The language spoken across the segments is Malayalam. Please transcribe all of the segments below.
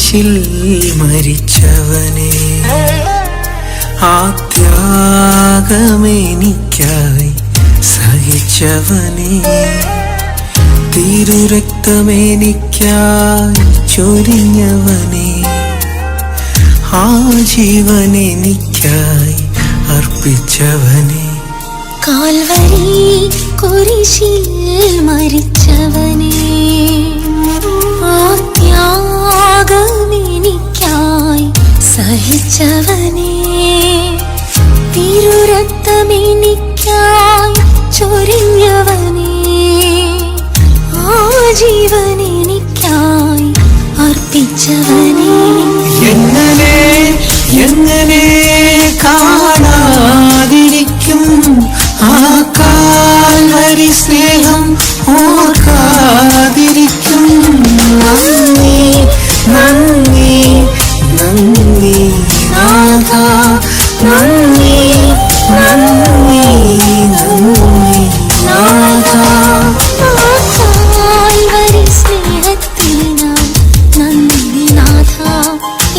കുരിശിൽ മരിച്ചവനെ, ആ ത്യാഗമെനിക്കായി സഹിച്ചവനെ, തിരുരക്തമെനിക്കായി ചൊരിഞ്ഞവനെ, ആ ജീവനെനിക്കായി അർപ്പിച്ചവനെ, കാൽവരി കുരിശിൽ മരിച്ചവനെ, ആ ത്യാഗമെനിക്കായി സഹിച്ചവനെ, തിരുരക്തമെനിക്കായി ചൊരിഞ്ഞവനെ, ആ ജീവനെനിക്കായി അർപ്പിച്ചവനെ. എങ്ങനെ എങ്ങനെ കാണാതിരിക്കും ആ കാൽവരി സ്നേഹം, ഓർക്കാതിരിക്കും. നന്ദി നന്ദി നന്ദി നാഥ, നന്ദി നന്ദി നന്ദി നാഥ. കാൽവരി സ്നേഹത്തിനായി നന്ദി നാഥ,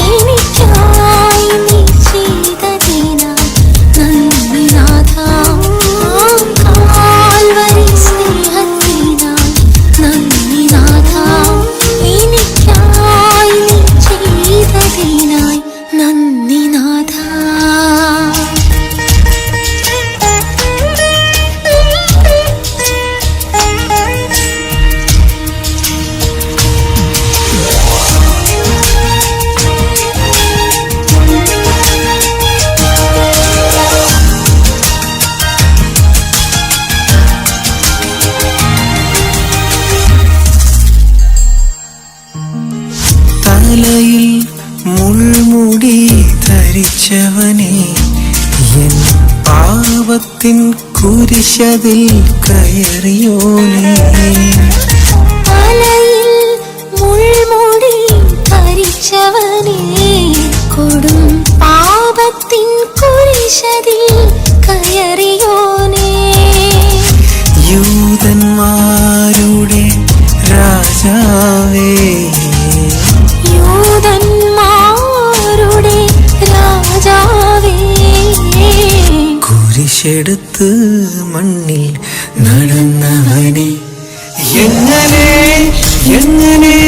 എനിക്കായി നീ ചെയ്തതിനായി നന്ദി നാഥ. കാൽവരി സ്നേഹത്തിനായി നന്ദി നാഥ, എനിക്കായി നീ ചെയ്തതിനായി നന്ദി നാഥ. തലയിൽ മുൾമുടി ധരിച്ചവനെ, എൻ പാപത്തിൻ കുരിശതിൽ കയറിയോനെ, തലയിൽ മുൾമുടി ധരിച്ചവനെ, കൊടും പാപത്തിൻ കുരിശതിൽ കയറിയോനെ, യൂതന്മാരുടെ രാജാവേ, യൂതന്മാരുടെ രാജാവേ, കുരിശെടുത്ത് മണ്ണിൽ നടന്നവനെ, എങ്ങനെ എങ്ങനെ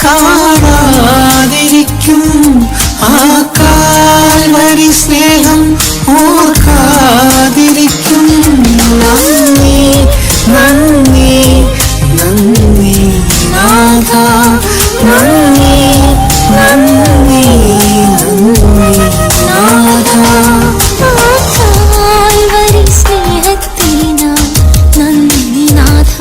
കാണാതിരിക്കും ആ കാൽവരി സ്നേഹം, ഓർക്കാതിരിക്കും. നന്ദി നന്ദി നന്ദി നാഥ, നന്ദി നന്ദി നന്ദി നാഥ. കാൽവരി സ്നേഹത്തിനായി നന്ദി നാഥ,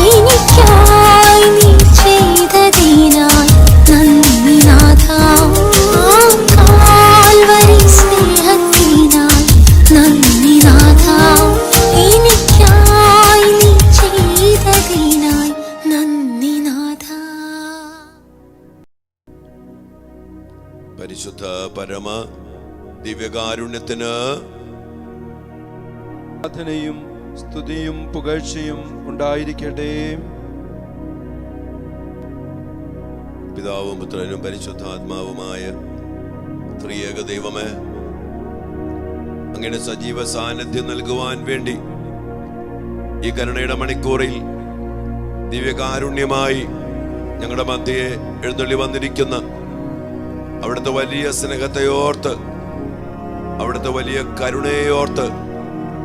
എനിക്കായി നീ ചെയ്തതിനായി നന്ദി നാഥ. കാൽവരി സ്നേഹത്തിനായി നന്ദി നാഥ, എനിക്കായി നീ ചെയ്തതിനായി നന്ദി നാഥ. പരിശുദ്ധ പരമ ദിവ്യകാരുണ്യത്തിന് പ്രാർത്ഥനയും സ്തുതിയും പുകഴ്ചയും ഉണ്ടായിരിക്കട്ടെ. പിതാവും പുത്രനും പരിശുദ്ധാത്മാവുമായ ത്രിയേക ദൈവമേ, അങ്ങയുടെ സജീവ സാന്നിധ്യം നൽകുവാൻ വേണ്ടി ഈ കരുണയുടെ മണിക്കൂറിൽ ദിവ്യകാരുണ്യമായി ഞങ്ങളുടെ മധ്യയെ എഴുന്നള്ളി വന്നിരിക്കുന്ന അവിടുത്തെ വലിയ സ്നേഹത്തെ ഓർത്ത്, അവിടുത്തെ വലിയ കരുണയെ ഓർത്ത്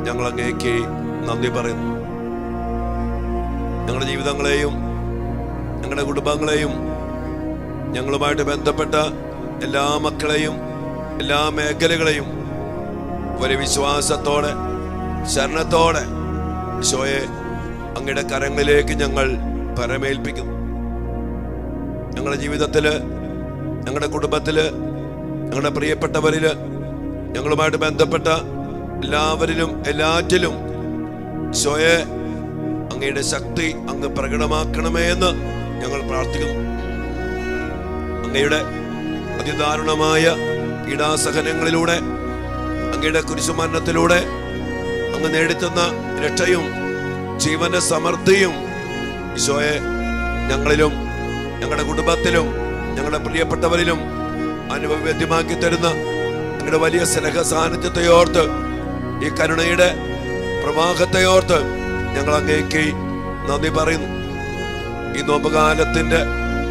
ഞങ്ങൾ അങ്ങേക്ക് നന്ദി പറയുന്നു. ഞങ്ങളുടെ ജീവിതങ്ങളെയും ഞങ്ങളുടെ കുടുംബങ്ങളെയും ഞങ്ങളുമായിട്ട് ബന്ധപ്പെട്ട എല്ലാ മക്കളെയും എല്ലാ മേഖലകളെയും വലിയ വിശ്വാസത്തോടെ ശരണത്തോടെ ഈശോയെ അങ്ങയുടെ കരങ്ങളിലേക്ക് ഞങ്ങൾ പരമേൽപ്പിക്കുന്നു. ഞങ്ങളുടെ ജീവിതത്തില്, ഞങ്ങളുടെ കുടുംബത്തില്, ഞങ്ങളുടെ പ്രിയപ്പെട്ടവരില്, ഞങ്ങളുമായിട്ട് ബന്ധപ്പെട്ട എല്ലാവരിലും എല്ലാറ്റിലും ഈശോയെ അങ്ങയുടെ ശക്തി അങ്ങ് പ്രകടമാക്കണമേ എന്ന് ഞങ്ങൾ പ്രാർത്ഥിക്കുന്നു. അങ്ങയുടെ അതിദാരുണമായ പീഡാസഹനങ്ങളിലൂടെ, അങ്ങയുടെ കുരിശുമരണത്തിലൂടെ അങ്ങ് നേടിത്തുന്ന രക്ഷയും ജീവന്റെ സമൃദ്ധിയും ഈശോയെ ഞങ്ങളിലും ഞങ്ങളുടെ കുടുംബത്തിലും ഞങ്ങളുടെ പ്രിയപ്പെട്ടവരിലും അനുഭവവേദ്യമാക്കി തരുന്ന നിങ്ങളുടെ വലിയ സ്നേഹ സാന്നിധ്യത്തെ ഓർത്ത്, ഈ കരുണയുടെ പ്രവാഹത്തെ ഓർത്ത് ഞങ്ങൾ അങ്ങേക്ക് നന്ദി പറയുന്നു. ഈ നോമ്പുകാലത്തിന്റെ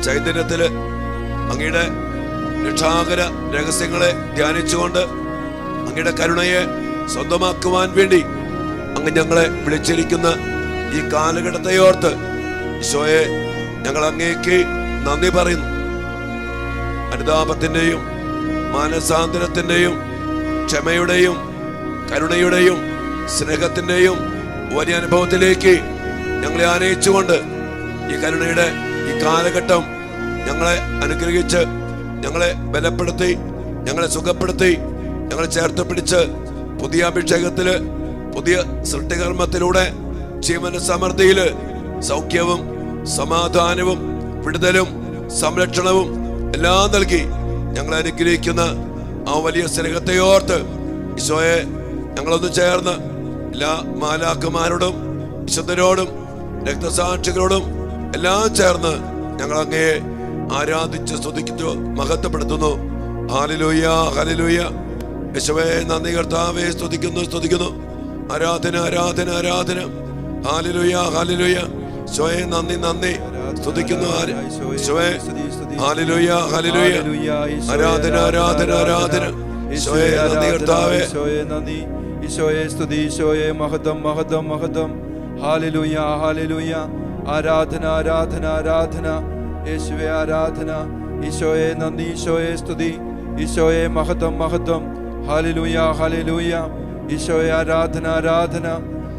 ചൈതന്യത്തില് അങ്ങയുടെ രക്ഷാകര രഹസ്യങ്ങളെ ധ്യാനിച്ചുകൊണ്ട് അങ്ങയുടെ കരുണയെ സ്വന്തമാക്കുവാൻ വേണ്ടി അങ്ങ് ഞങ്ങളെ വിളിച്ചിരിക്കുന്ന ഈ കാലഘട്ടത്തെ ഓർത്ത് ഈശോയെ ഞങ്ങൾ അങ്ങേക്ക് നന്ദി പറയുന്നു. അനുതാപത്തിന്റെയും മാനസാന്തരത്തിന്റെയും ക്ഷമയുടെയും കരുണയുടെയും സ്നേഹത്തിന്റെയും വലിയ അനുഭവത്തിലേക്ക് ഞങ്ങളെ ആനയിച്ചുകൊണ്ട് ഈ കരുണയുടെ ഈ കാലഘട്ടം ഞങ്ങളെ അനുഗ്രഹിച്ച്, ഞങ്ങളെ ബലപ്പെടുത്തി, ഞങ്ങളെ സുഖപ്പെടുത്തി, ഞങ്ങളെ ചേർത്ത് പിടിച്ച് പുതിയ അഭിഷേകത്തില്, പുതിയ സൃഷ്ടികർമ്മത്തിലൂടെ ജീവന സമൃദ്ധിയില് സൗഖ്യവും സമാധാനവും വിടുതലും സംരക്ഷണവും എല്ലാം നൽകി ഞങ്ങളെ അനുഗ്രഹിക്കുന്ന ആ വലിയ സ്നേഹത്തെ ഓർത്ത് ഈശോയെ ഞങ്ങളൊന്ന് ചേർന്ന് എല്ലാ മാലാഖമാരോടും വിശുദ്ധരോടും രക്തസാക്ഷികളോടും എല്ലാം ചേർന്ന് ഞങ്ങൾ അങ്ങയെ ആരാധിച്ച് സ്തുതിക്കുന്നു, മഹത്വപ്പെടുത്തുന്നു. Hallelujah, hallelujah. യേശുവേ നന്ദി, കർത്താവേ സ്തുതിക്കുന്നു. ആരാധന, ആരാധന, ആരാധന. Hallelujah, hallelujah. യേശുവേ നന്ദി സ്തുതിക്കുന്നു. യേശുവേ ഹല്ലേലൂയ, ഹല്ലേലൂയ. ആരാധന, ആരാധന, ആരാധന. യേശുവേ നന്ദി, കർത്താവേ നന്ദി. ഈശോയെ സ്തുതി, ഈശോയെ മഹത്വം, മഹത്വം, മഹത്വം. Hallelujah, hallelujah. ആരാധന, ആരാധന, ആരാധന. യേശുവേ ആരാധന. ഈശോയെ നന്ദി, ഈശോയെ സ്തുതി, ഈശോയെ മഹത്വം, മഹത്വം. Hallelujah, hallelujah. ഈശോയെ ആരാധന, ആരാധന.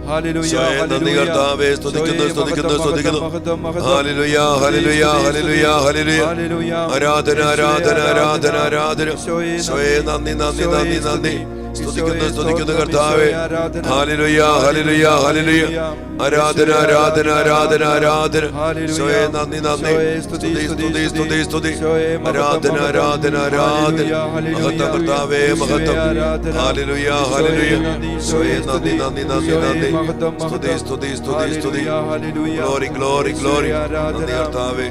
ഹല്ലേലൂയ, നന്ദി കർത്താവേ സ്തുതിക്കുന്നു. Hallelujah, hallelujah, hallelujah, hallelujah. ആരാധന, ആരാധന, ആരാധന, ആരാധന. ഈശോയെ നന്ദി, നന്ദി, നന്ദി, നന്ദി. സ്തുതിക്കുന്നു കർത്താവേ. Hallelujah, hallelujah, hallelujah. ആരാധന, ആരാധന, ആരാധന, ആരാധന. ഈശോയെ നന്ദി, നന്ദി. സ്തുതി, സ്തുതി. ആരാധന, ആരാധന, ആരാധന. മഹത്വം കർത്താവേ, മഹത്വം. Hallelujah, hallelujah. ഈശോയെ നന്ദി, നന്ദി, നന്ദി, നന്ദി. സ്തുതി. Glory, glory, glory. നന്ദി കർത്താവേ,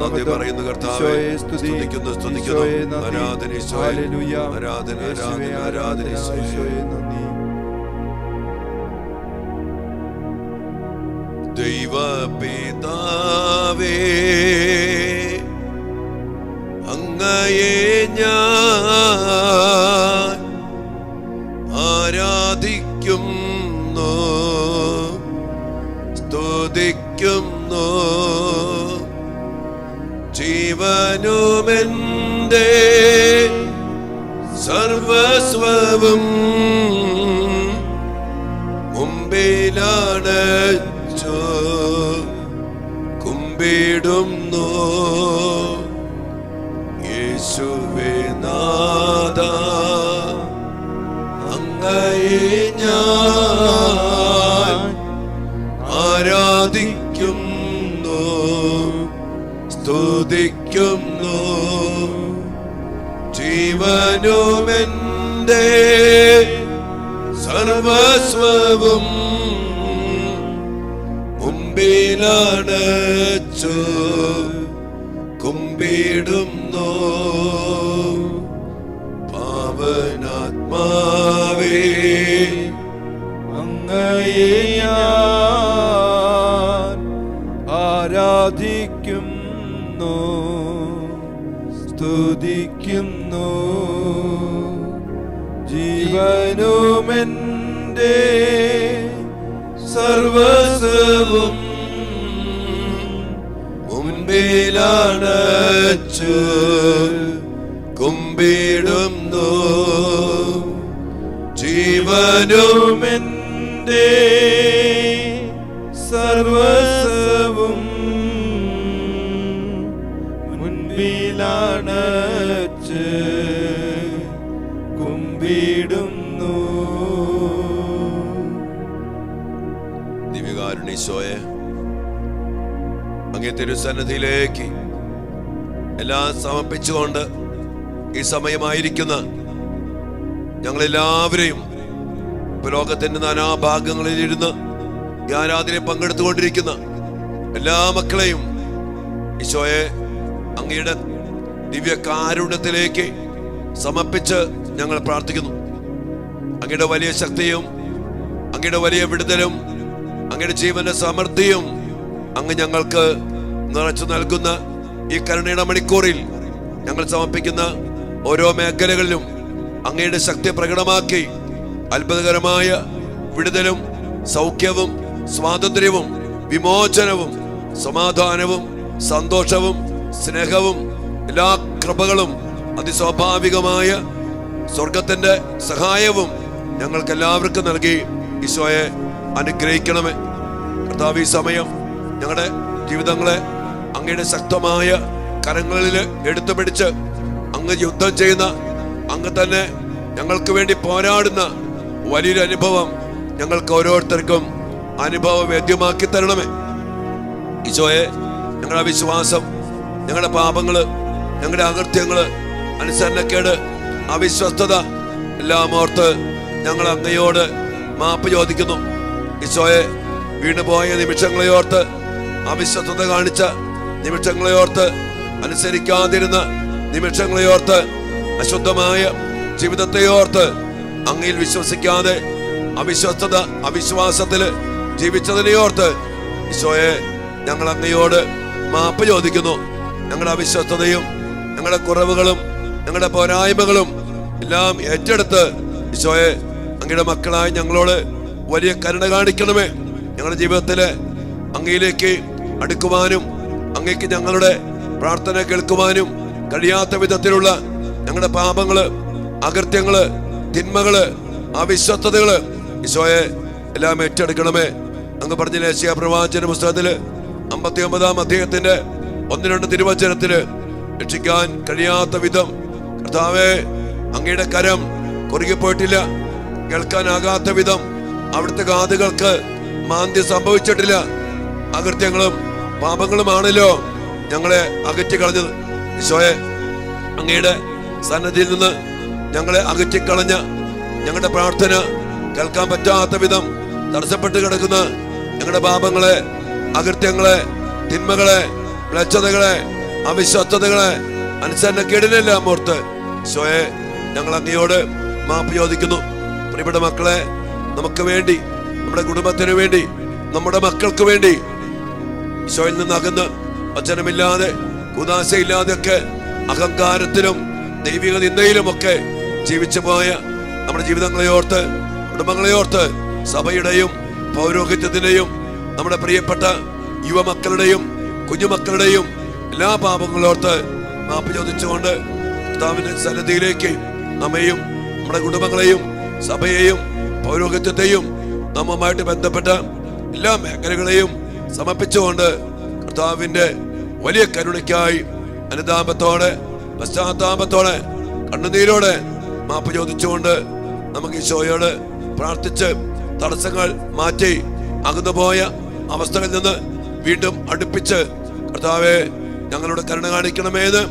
നന്ദി പറയുന്നു കർത്താവേ. സ്തുതിക്കുന്നു. ആരാധന ഈശോയെ, ആരാധന, ആരാധന, ആരാധന. ദൈവപിതാവേ, അങ്ങയെ ഞാൻ ആരാധിക്കുന്നു, സ്തുതിക്കുന്നു. ജീവനുമെന്റെ സർവസ്വവും മുമ്പിലാണച്ചു കുമ്പിടുന്നു. യേശുവേ നാഥ, അങ്ങയെ ഞാൻ ആരാധിക്കുന്നു, സ്തുതിക്കുന്നു. ജീവനുമെന്റെ സർവസ്വവും മുമ്പിലാണച്ചു കുമ്പിടുന്നു. പാവനാത്മാവേ, അങ്ങയെ ഞാൻ ആരാധിക്കുന്നു, സ്തുതിക്കുന്നു. ജീവനുമെന്റെ സർവസ്വവും മുമ്പിലാണച്ചു കുമ്പിടുന്നു. ജീവനുമെന്റെ സർവസ്വവും മുൻപിലാണച്ച് കുമ്പിടുന്നു. ദിവ്യകാരുണ്യീശോയെ, അങ്ങേ തിരുസന്നിധിയിലേക്ക് എല്ലാം സമർപ്പിച്ചുകൊണ്ട് ഈ സമയമായിരിക്കുന്ന ഞങ്ങളെല്ലാവരെയും ലോകത്തിന്റെ നാനാഭാഗങ്ങളിലിരുന്ന് ഈ ആരാധനയെ പങ്കെടുത്തുകൊണ്ടിരിക്കുന്ന എല്ലാ മക്കളെയും ഈശോയെ അങ്ങയുടെ ദിവ്യകാരുണ്യത്തിലേക്ക് സമർപ്പിച്ച് ഞങ്ങൾ പ്രാർത്ഥിക്കുന്നു. അങ്ങയുടെ വലിയ ശക്തിയും അങ്ങയുടെ വലിയ വിടുതലും അങ്ങയുടെ ജീവന്റെ സമൃദ്ധിയും അങ്ങ് ഞങ്ങൾക്ക് നിറച്ചു നൽകുന്ന ഈ കരുണയുടെ മണിക്കൂറിൽ ഞങ്ങൾ സമർപ്പിക്കുന്ന ഓരോ മേഖലകളിലും അങ്ങയുടെ ശക്തി പ്രകടമാക്കി അത്ഭുതകരമായ വിടുതലും സൗഖ്യവും സ്വാതന്ത്ര്യവും വിമോചനവും സമാധാനവും സന്തോഷവും സ്നേഹവും എല്ലാ കൃപകളും അതിസ്വാഭാവികമായ സ്വർഗത്തിന്റെ സഹായവും ഞങ്ങൾക്ക് എല്ലാവർക്കും നൽകി ഈശോയെ അനുഗ്രഹിക്കണമേ. കർത്താവ്, ഈ സമയം ഞങ്ങളുടെ ജീവിതങ്ങളെ അങ്ങയുടെ ശക്തമായ കരങ്ങളിൽ എടുത്തു പിടിച്ച് അങ്ങ് യുദ്ധം ചെയ്യുന്ന, അങ്ങ് തന്നെ ഞങ്ങൾക്ക് വേണ്ടി പോരാടുന്ന വലിയൊരു അനുഭവം ഞങ്ങൾക്ക് ഓരോരുത്തർക്കും അനുഭവവേദ്യമാക്കി തരണമേ. ഈശോയെ, ഞങ്ങളുടെ വിശ്വാസം, ഞങ്ങളുടെ പാപങ്ങള്, ഞങ്ങളുടെ അകൃത്യങ്ങള്, അനുസരണക്കേട്, അവിശ്വസ്തത എല്ലാം ഓർത്ത് ഞങ്ങൾ അങ്ങയോട് മാപ്പ് ചോദിക്കുന്നു. ഈശോയെ, വീണുപോയ നിമിഷങ്ങളെ ഓർത്ത്, അവിശ്വസ്തത കാണിച്ച നിമിഷങ്ങളെ ഓർത്ത്, അനുസരിക്കാതിരുന്ന നിമിഷങ്ങളെ ഓർത്ത്, അശുദ്ധമായ ജീവിതത്തെ ഓർത്ത്, അങ്ങയിൽ വിശ്വസിക്കാതെ അവിശ്വസ്തത അവിശ്വാസത്തില് ജീവിച്ചതിനെ ഓർത്ത് ഈശോയെ ഞങ്ങൾ അങ്ങയോട് മാപ്പ് ചോദിക്കുന്നു. ഞങ്ങളുടെ അവിശ്വസ്തതയും ഞങ്ങളുടെ കുറവുകളും ഞങ്ങളുടെ പോരായ്മകളും എല്ലാം ഏറ്റെടുത്ത് ഈശോയെ അങ്ങയുടെ മക്കളായി ഞങ്ങളോട് വലിയ കരുണ കാണിക്കണമേ. ഞങ്ങളുടെ ജീവിതത്തില് അങ്ങയിലേക്ക് അടുക്കുവാനും അങ്ങേക്ക് ഞങ്ങളുടെ പ്രാർത്ഥന കേൾക്കുവാനും കഴിയാത്ത വിധത്തിലുള്ള ഞങ്ങളുടെ പാപങ്ങള്, അകൃത്യങ്ങള്, തിന്മകള്, അവിശ്വസ്തതകള് ഈശോയെ എല്ലാം ഏറ്റെടുക്കണമേ. അങ്ങ് പറഞ്ഞ യേശയ്യാ പ്രവാചന പുസ്തകത്തില് 59-ാം അധ്യായത്തിന്റെ 1-2 തിരുവചനത്തില് രക്ഷിക്കാൻ കഴിയാത്ത വിധം കർത്താവേ അങ്ങയുടെ കരം കുറുകിപ്പോയിട്ടില്ല, കേൾക്കാനാകാത്ത വിധം അവിടുത്തെ കാതുകൾക്ക് മാന്ദ്യം സംഭവിച്ചിട്ടില്ല. അകൃത്യങ്ങളും പാപങ്ങളുമാണല്ലോ ഞങ്ങളെ അകറ്റി കളഞ്ഞത്. ഈശോയെ, അങ്ങയുടെ സന്നദ്ധിയിൽ നിന്ന് ഞങ്ങളെ അകറ്റിക്കളഞ്ഞ, ഞങ്ങളുടെ പ്രാർത്ഥന കേൾക്കാൻ പറ്റാത്ത വിധം തടസ്സപ്പെട്ട് കിടക്കുന്ന ഞങ്ങളുടെ പാപങ്ങളെ, അകൃത്യങ്ങളെ, തിന്മകളെ, മ്ലേച്ഛതകളെ, അവിശ്വസ്തതകളെ, അനുസരണക്കേടിനെല്ലാം ഓർത്ത് ഈശോയെ ഞങ്ങൾ അങ്ങയോട് മാപ്പ് ചോദിക്കുന്നു. പ്രിയപ്പെട്ട മക്കളെ, നമുക്ക് വേണ്ടി, നമ്മുടെ കുടുംബത്തിന് വേണ്ടി, നമ്മുടെ മക്കൾക്ക് വേണ്ടി ഈശോയിൽ നിന്ന് അകന്ന് വചനമില്ലാതെ കുദാശയില്ലാതെയൊക്കെ അഹങ്കാരത്തിലും ദൈവിക നിന്ദയിലുമൊക്കെ ജീവിച്ചു പോയ നമ്മുടെ ജീവിതങ്ങളെ ഓർത്ത്, കുടുംബങ്ങളെ ഓർത്ത്, സഭയുടെയും പൗരോഹിത്യത്തിന്റെയും നമ്മുടെ പ്രിയപ്പെട്ട യുവമക്കളുടെയും കുഞ്ഞുമക്കളുടെയും എല്ലാ പാപങ്ങളോർത്ത് മാപ്പ് ചോദിച്ചുകൊണ്ട് കർത്താവിന്റെ സന്നിധിയിലേക്ക് നമ്മയും നമ്മുടെ കുടുംബങ്ങളെയും സഭയെയും പൗരോഹിത്യത്തെയും നമ്മുമായിട്ട് ബന്ധപ്പെട്ട എല്ലാ മേഖലകളെയും സമർപ്പിച്ചുകൊണ്ട് കർത്താവിന്റെ വലിയ കരുണയ്ക്കായി അനുതാപത്തോടെ, പശ്ചാത്താപത്തോടെ, കണ്ണുനീരോടെ മാപ്പ് ചോദിച്ചുകൊണ്ട് നമുക്ക് ഈശോയോട് പ്രാർത്ഥിച്ച് തടസ്സങ്ങൾ മാറ്റി അകന്നുപോയ അവസ്ഥകളിൽ നിന്ന് വീണ്ടും അടുപ്പിച്ച് കർത്താവെ ഞങ്ങളോട് കരുണ കാണിക്കണമേന്ന്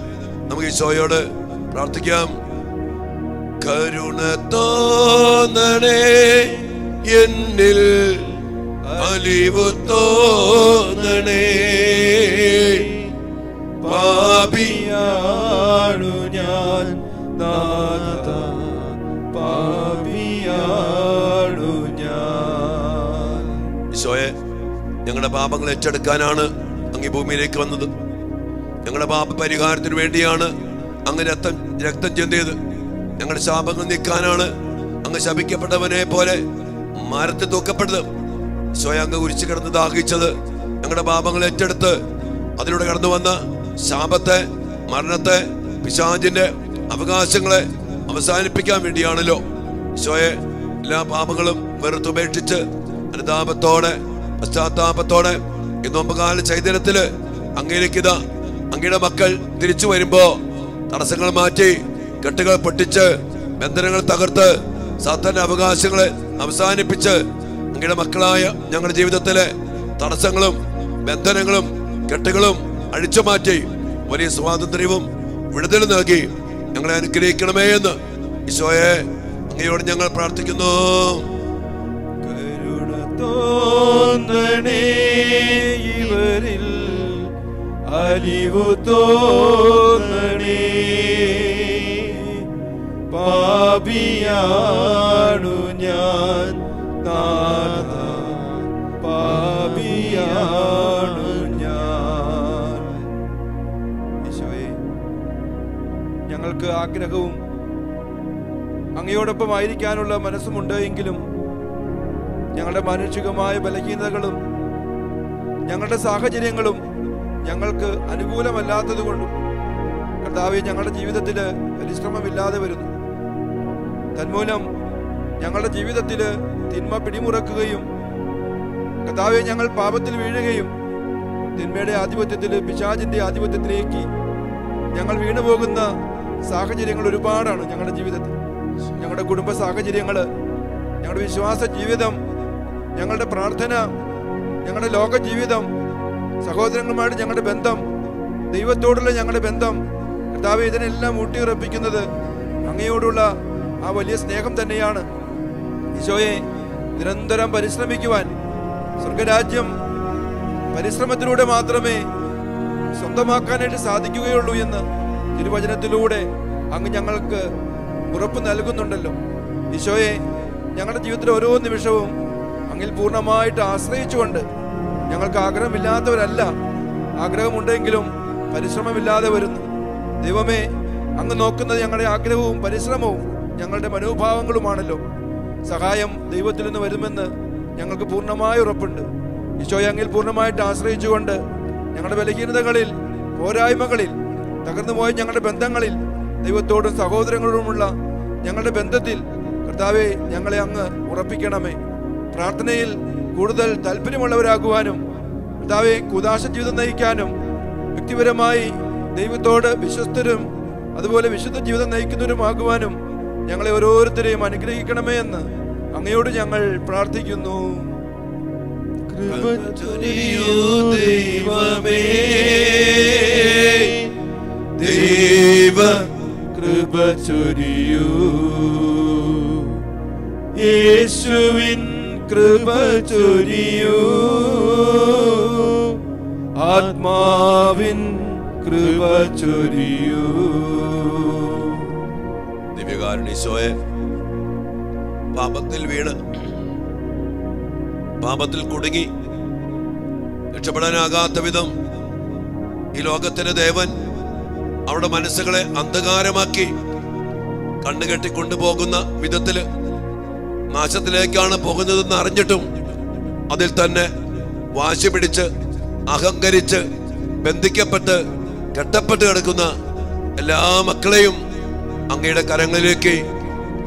നമുക്ക് ഈശോയോട് പ്രാർത്ഥിക്കാം. കരുണ തോന്നണേ എന്നിൽ, അലിവു തോന്നണേ, പാപിയാണു ഞാൻ നാഥ, പാപിയാണു ഞാൻ. ഈശോയെ, ഞങ്ങളുടെ പാപങ്ങൾ ഏറ്റെടുക്കാനാണ് അങ്ങ് ഈ ഭൂമിയിലേക്ക് വന്നത്. ഞങ്ങളുടെ പാപ പരിഹാരത്തിന് വേണ്ടിയാണ് അങ്ങ് രക്തം ചിന്തിയത്. ഞങ്ങളുടെ ശാപങ്ങൾ നീക്കാനാണ് അങ്ങ് ശപിക്കപ്പെട്ടവനെ പോലെ മരത്തിൽ തൂക്കപ്പെട്ടത്. ഈശോയെ, അങ്ങ് കുരിശിൽ കിടന്ന് ദാഹിച്ചത് ഞങ്ങളുടെ പാപങ്ങൾ ഏറ്റെടുത്ത് അതിലൂടെ കടന്നു വന്ന ശാപത്തെ, മരണത്തെ, പിശാചിന്റെ അവകാശങ്ങളെ അവസാനിപ്പിക്കാൻ വേണ്ടിയാണല്ലോ. ഈശോയെ, എല്ലാ പാപങ്ങളും വെറുത്തുപേക്ഷിച്ച് അനുതാപത്തോടെ, പശ്ചാത്താപത്തോടെ ഈ നോമ്പുകാല ചൈതന്യത്തില് അങ്ങയിലേക്ക് ഇതാ അങ്ങയുടെ മക്കൾ തിരിച്ചു വരുമ്പോ തടസ്സങ്ങൾ മാറ്റി, കെട്ടുകൾ പൊട്ടിച്ച്, ബന്ധനങ്ങൾ തകർത്ത്, സാത്താന്റെ അവകാശങ്ങളെ അവസാനിപ്പിച്ച് അങ്ങയുടെ മക്കളായ ഞങ്ങളുടെ ജീവിതത്തിലെ തടസ്സങ്ങളും ബന്ധനങ്ങളും കെട്ടുകളും അഴിച്ചു മാറ്റി വലിയ സ്വാതന്ത്ര്യവും വിടുതലും നൽകി ഞങ്ങളെ അനുഗ്രഹിക്കണമേ എന്ന് ഈശോയെ അങ്ങയോട് ഞങ്ങൾ പ്രാർത്ഥിക്കുന്നു. കരുണ തോന്നണേ ഇവരിൽ, അലിവു തോന്നണേ. പാപിയാണു ഞാൻ നാഥ, പാപിയാണു ഞാൻ. ഈശോയെ, ഞങ്ങൾക്ക് ആഗ്രഹവും അങ്ങയോടൊപ്പം ആയിരിക്കാനുള്ള മനസ്സുമുണ്ട് എങ്കിലും ഞങ്ങളുടെ മാനുഷികമായ ബലഹീനതകളും ഞങ്ങളുടെ സാഹചര്യങ്ങളും ഞങ്ങൾക്ക് അനുകൂലമല്ലാത്തതുകൊണ്ടും കർത്താവേ, ഞങ്ങളുടെ ജീവിതത്തിൽ പരിശ്രമമില്ലാതെ വരുന്നു. തന്മൂലം ഞങ്ങളുടെ ജീവിതത്തിൽ തിന്മ പിടിമുറക്കുകയും കർത്താവേ, ഞങ്ങൾ പാപത്തിൽ വീഴുകയും തിന്മയുടെ ആധിപത്യത്തിൽ, പിശാചിന്റെ ആധിപത്യത്തിലേക്ക് ഞങ്ങൾ വീണുപോകുന്ന സാഹചര്യങ്ങൾ ഒരുപാടാണ് ഞങ്ങളുടെ ജീവിതത്തിൽ. ഞങ്ങളുടെ കുടുംബ സാഹചര്യങ്ങൾ, ഞങ്ങളുടെ വിശ്വാസ ജീവിതം, ഞങ്ങളുടെ പ്രാർത്ഥന, ഞങ്ങളുടെ ലോക ജീവിതം, സഹോദരങ്ങളുമായിട്ട് ഞങ്ങളുടെ ബന്ധം, ദൈവത്തോടുള്ള ഞങ്ങളുടെ ബന്ധം, കർത്താവേ, ഇതിനെല്ലാം ഊട്ടിയുറപ്പിക്കുന്നത് അങ്ങയോടുള്ള ആ വലിയ സ്നേഹം തന്നെയാണ്. ഈശോയെ, നിരന്തരം പരിശ്രമിക്കുവാൻ, സ്വർഗരാജ്യം പരിശ്രമത്തിലൂടെ മാത്രമേ സ്വന്തമാക്കാനായിട്ട് സാധിക്കുകയുള്ളൂ എന്ന് തിരുവചനത്തിലൂടെ അങ്ങ് ഞങ്ങൾക്ക് ഉറപ്പ് നൽകുന്നുണ്ടല്ലോ. ഈശോയെ, ഞങ്ങളുടെ ജീവിതത്തിലെ ഓരോ നിമിഷവും അങ്ങിൽ പൂർണ്ണമായിട്ട് ആശ്രയിച്ചുകൊണ്ട് ഞങ്ങൾക്ക് ആഗ്രഹമില്ലാത്തവരല്ല, ആഗ്രഹമുണ്ടെങ്കിലും പരിശ്രമമില്ലാതെ വരുന്നു. ദൈവമേ, അങ്ങ് നോക്കുന്നത് ഞങ്ങളുടെ ആഗ്രഹവും പരിശ്രമവും ഞങ്ങളുടെ മനോഭാവങ്ങളുമാണല്ലോ. സഹായം ദൈവത്തിൽ നിന്ന് വരുമെന്ന് ഞങ്ങൾക്ക് പൂർണ്ണമായ ഉറപ്പുണ്ട്. ഈശോയെ, അങ്ങിൽ പൂർണ്ണമായിട്ട് ആശ്രയിച്ചുകൊണ്ട് ഞങ്ങളുടെ ബലഹീനതകളിൽ, പോരായ്മകളിൽ, തകർന്നുപോയ ഞങ്ങളുടെ ബന്ധങ്ങളിൽ, ദൈവത്തോടും സഹോദരങ്ങളോടുമുള്ള ഞങ്ങളുടെ ബന്ധത്തിൽ കർത്താവെ, ഞങ്ങളെ അങ്ങ് ഉറപ്പിക്കണമേ. പ്രാർത്ഥനയിൽ കൂടുതൽ താല്പര്യമുള്ളവരാകുവാനും കർത്താവെ, കൂദാശ ജീവിതം നയിക്കാനും വ്യക്തിപരമായി ദൈവത്തോട് വിശ്വസ്തരും അതുപോലെ വിശുദ്ധ ജീവിതം നയിക്കുന്നവരുമാകുവാനും ഞങ്ങളെ ഓരോരുത്തരെയും അനുഗ്രഹിക്കണമേ എന്ന് അങ്ങയോട് ഞങ്ങൾ പ്രാർത്ഥിക്കുന്നു. കൃപ ചൊരിയൂ ദൈവമേ, ദൈവ കൃപ ചൊരിയൂ. യേശുവിൻ കൃപ ചൊരിയൂ. ആത്മാവിൻ കൃപ ചൊരിയൂ. ദിവ്യകാരുണ്യീശോയെ, പാപത്തിൽ വീണ് പാപത്തിൽ കുടുങ്ങി രക്ഷപ്പെടാനാകാത്ത വിധം ഈ ലോകത്തിന്റെ ദേവൻ അവരുടെ മനസ്സുകളെ അന്ധകാരമാക്കി കണ്ണുകെട്ടി കൊണ്ടുപോകുന്ന വിധത്തില് നാശത്തിലേക്കാണ് പോകുന്നതെന്ന് അറിഞ്ഞിട്ടും അതിൽ തന്നെ വാശി പിടിച്ച് അഹങ്കരിച്ച് ബന്ധിക്കപ്പെട്ട് കെട്ടപ്പെട്ട് കിടക്കുന്ന എല്ലാ മക്കളെയും അങ്ങയുടെ കരങ്ങളിലേക്ക്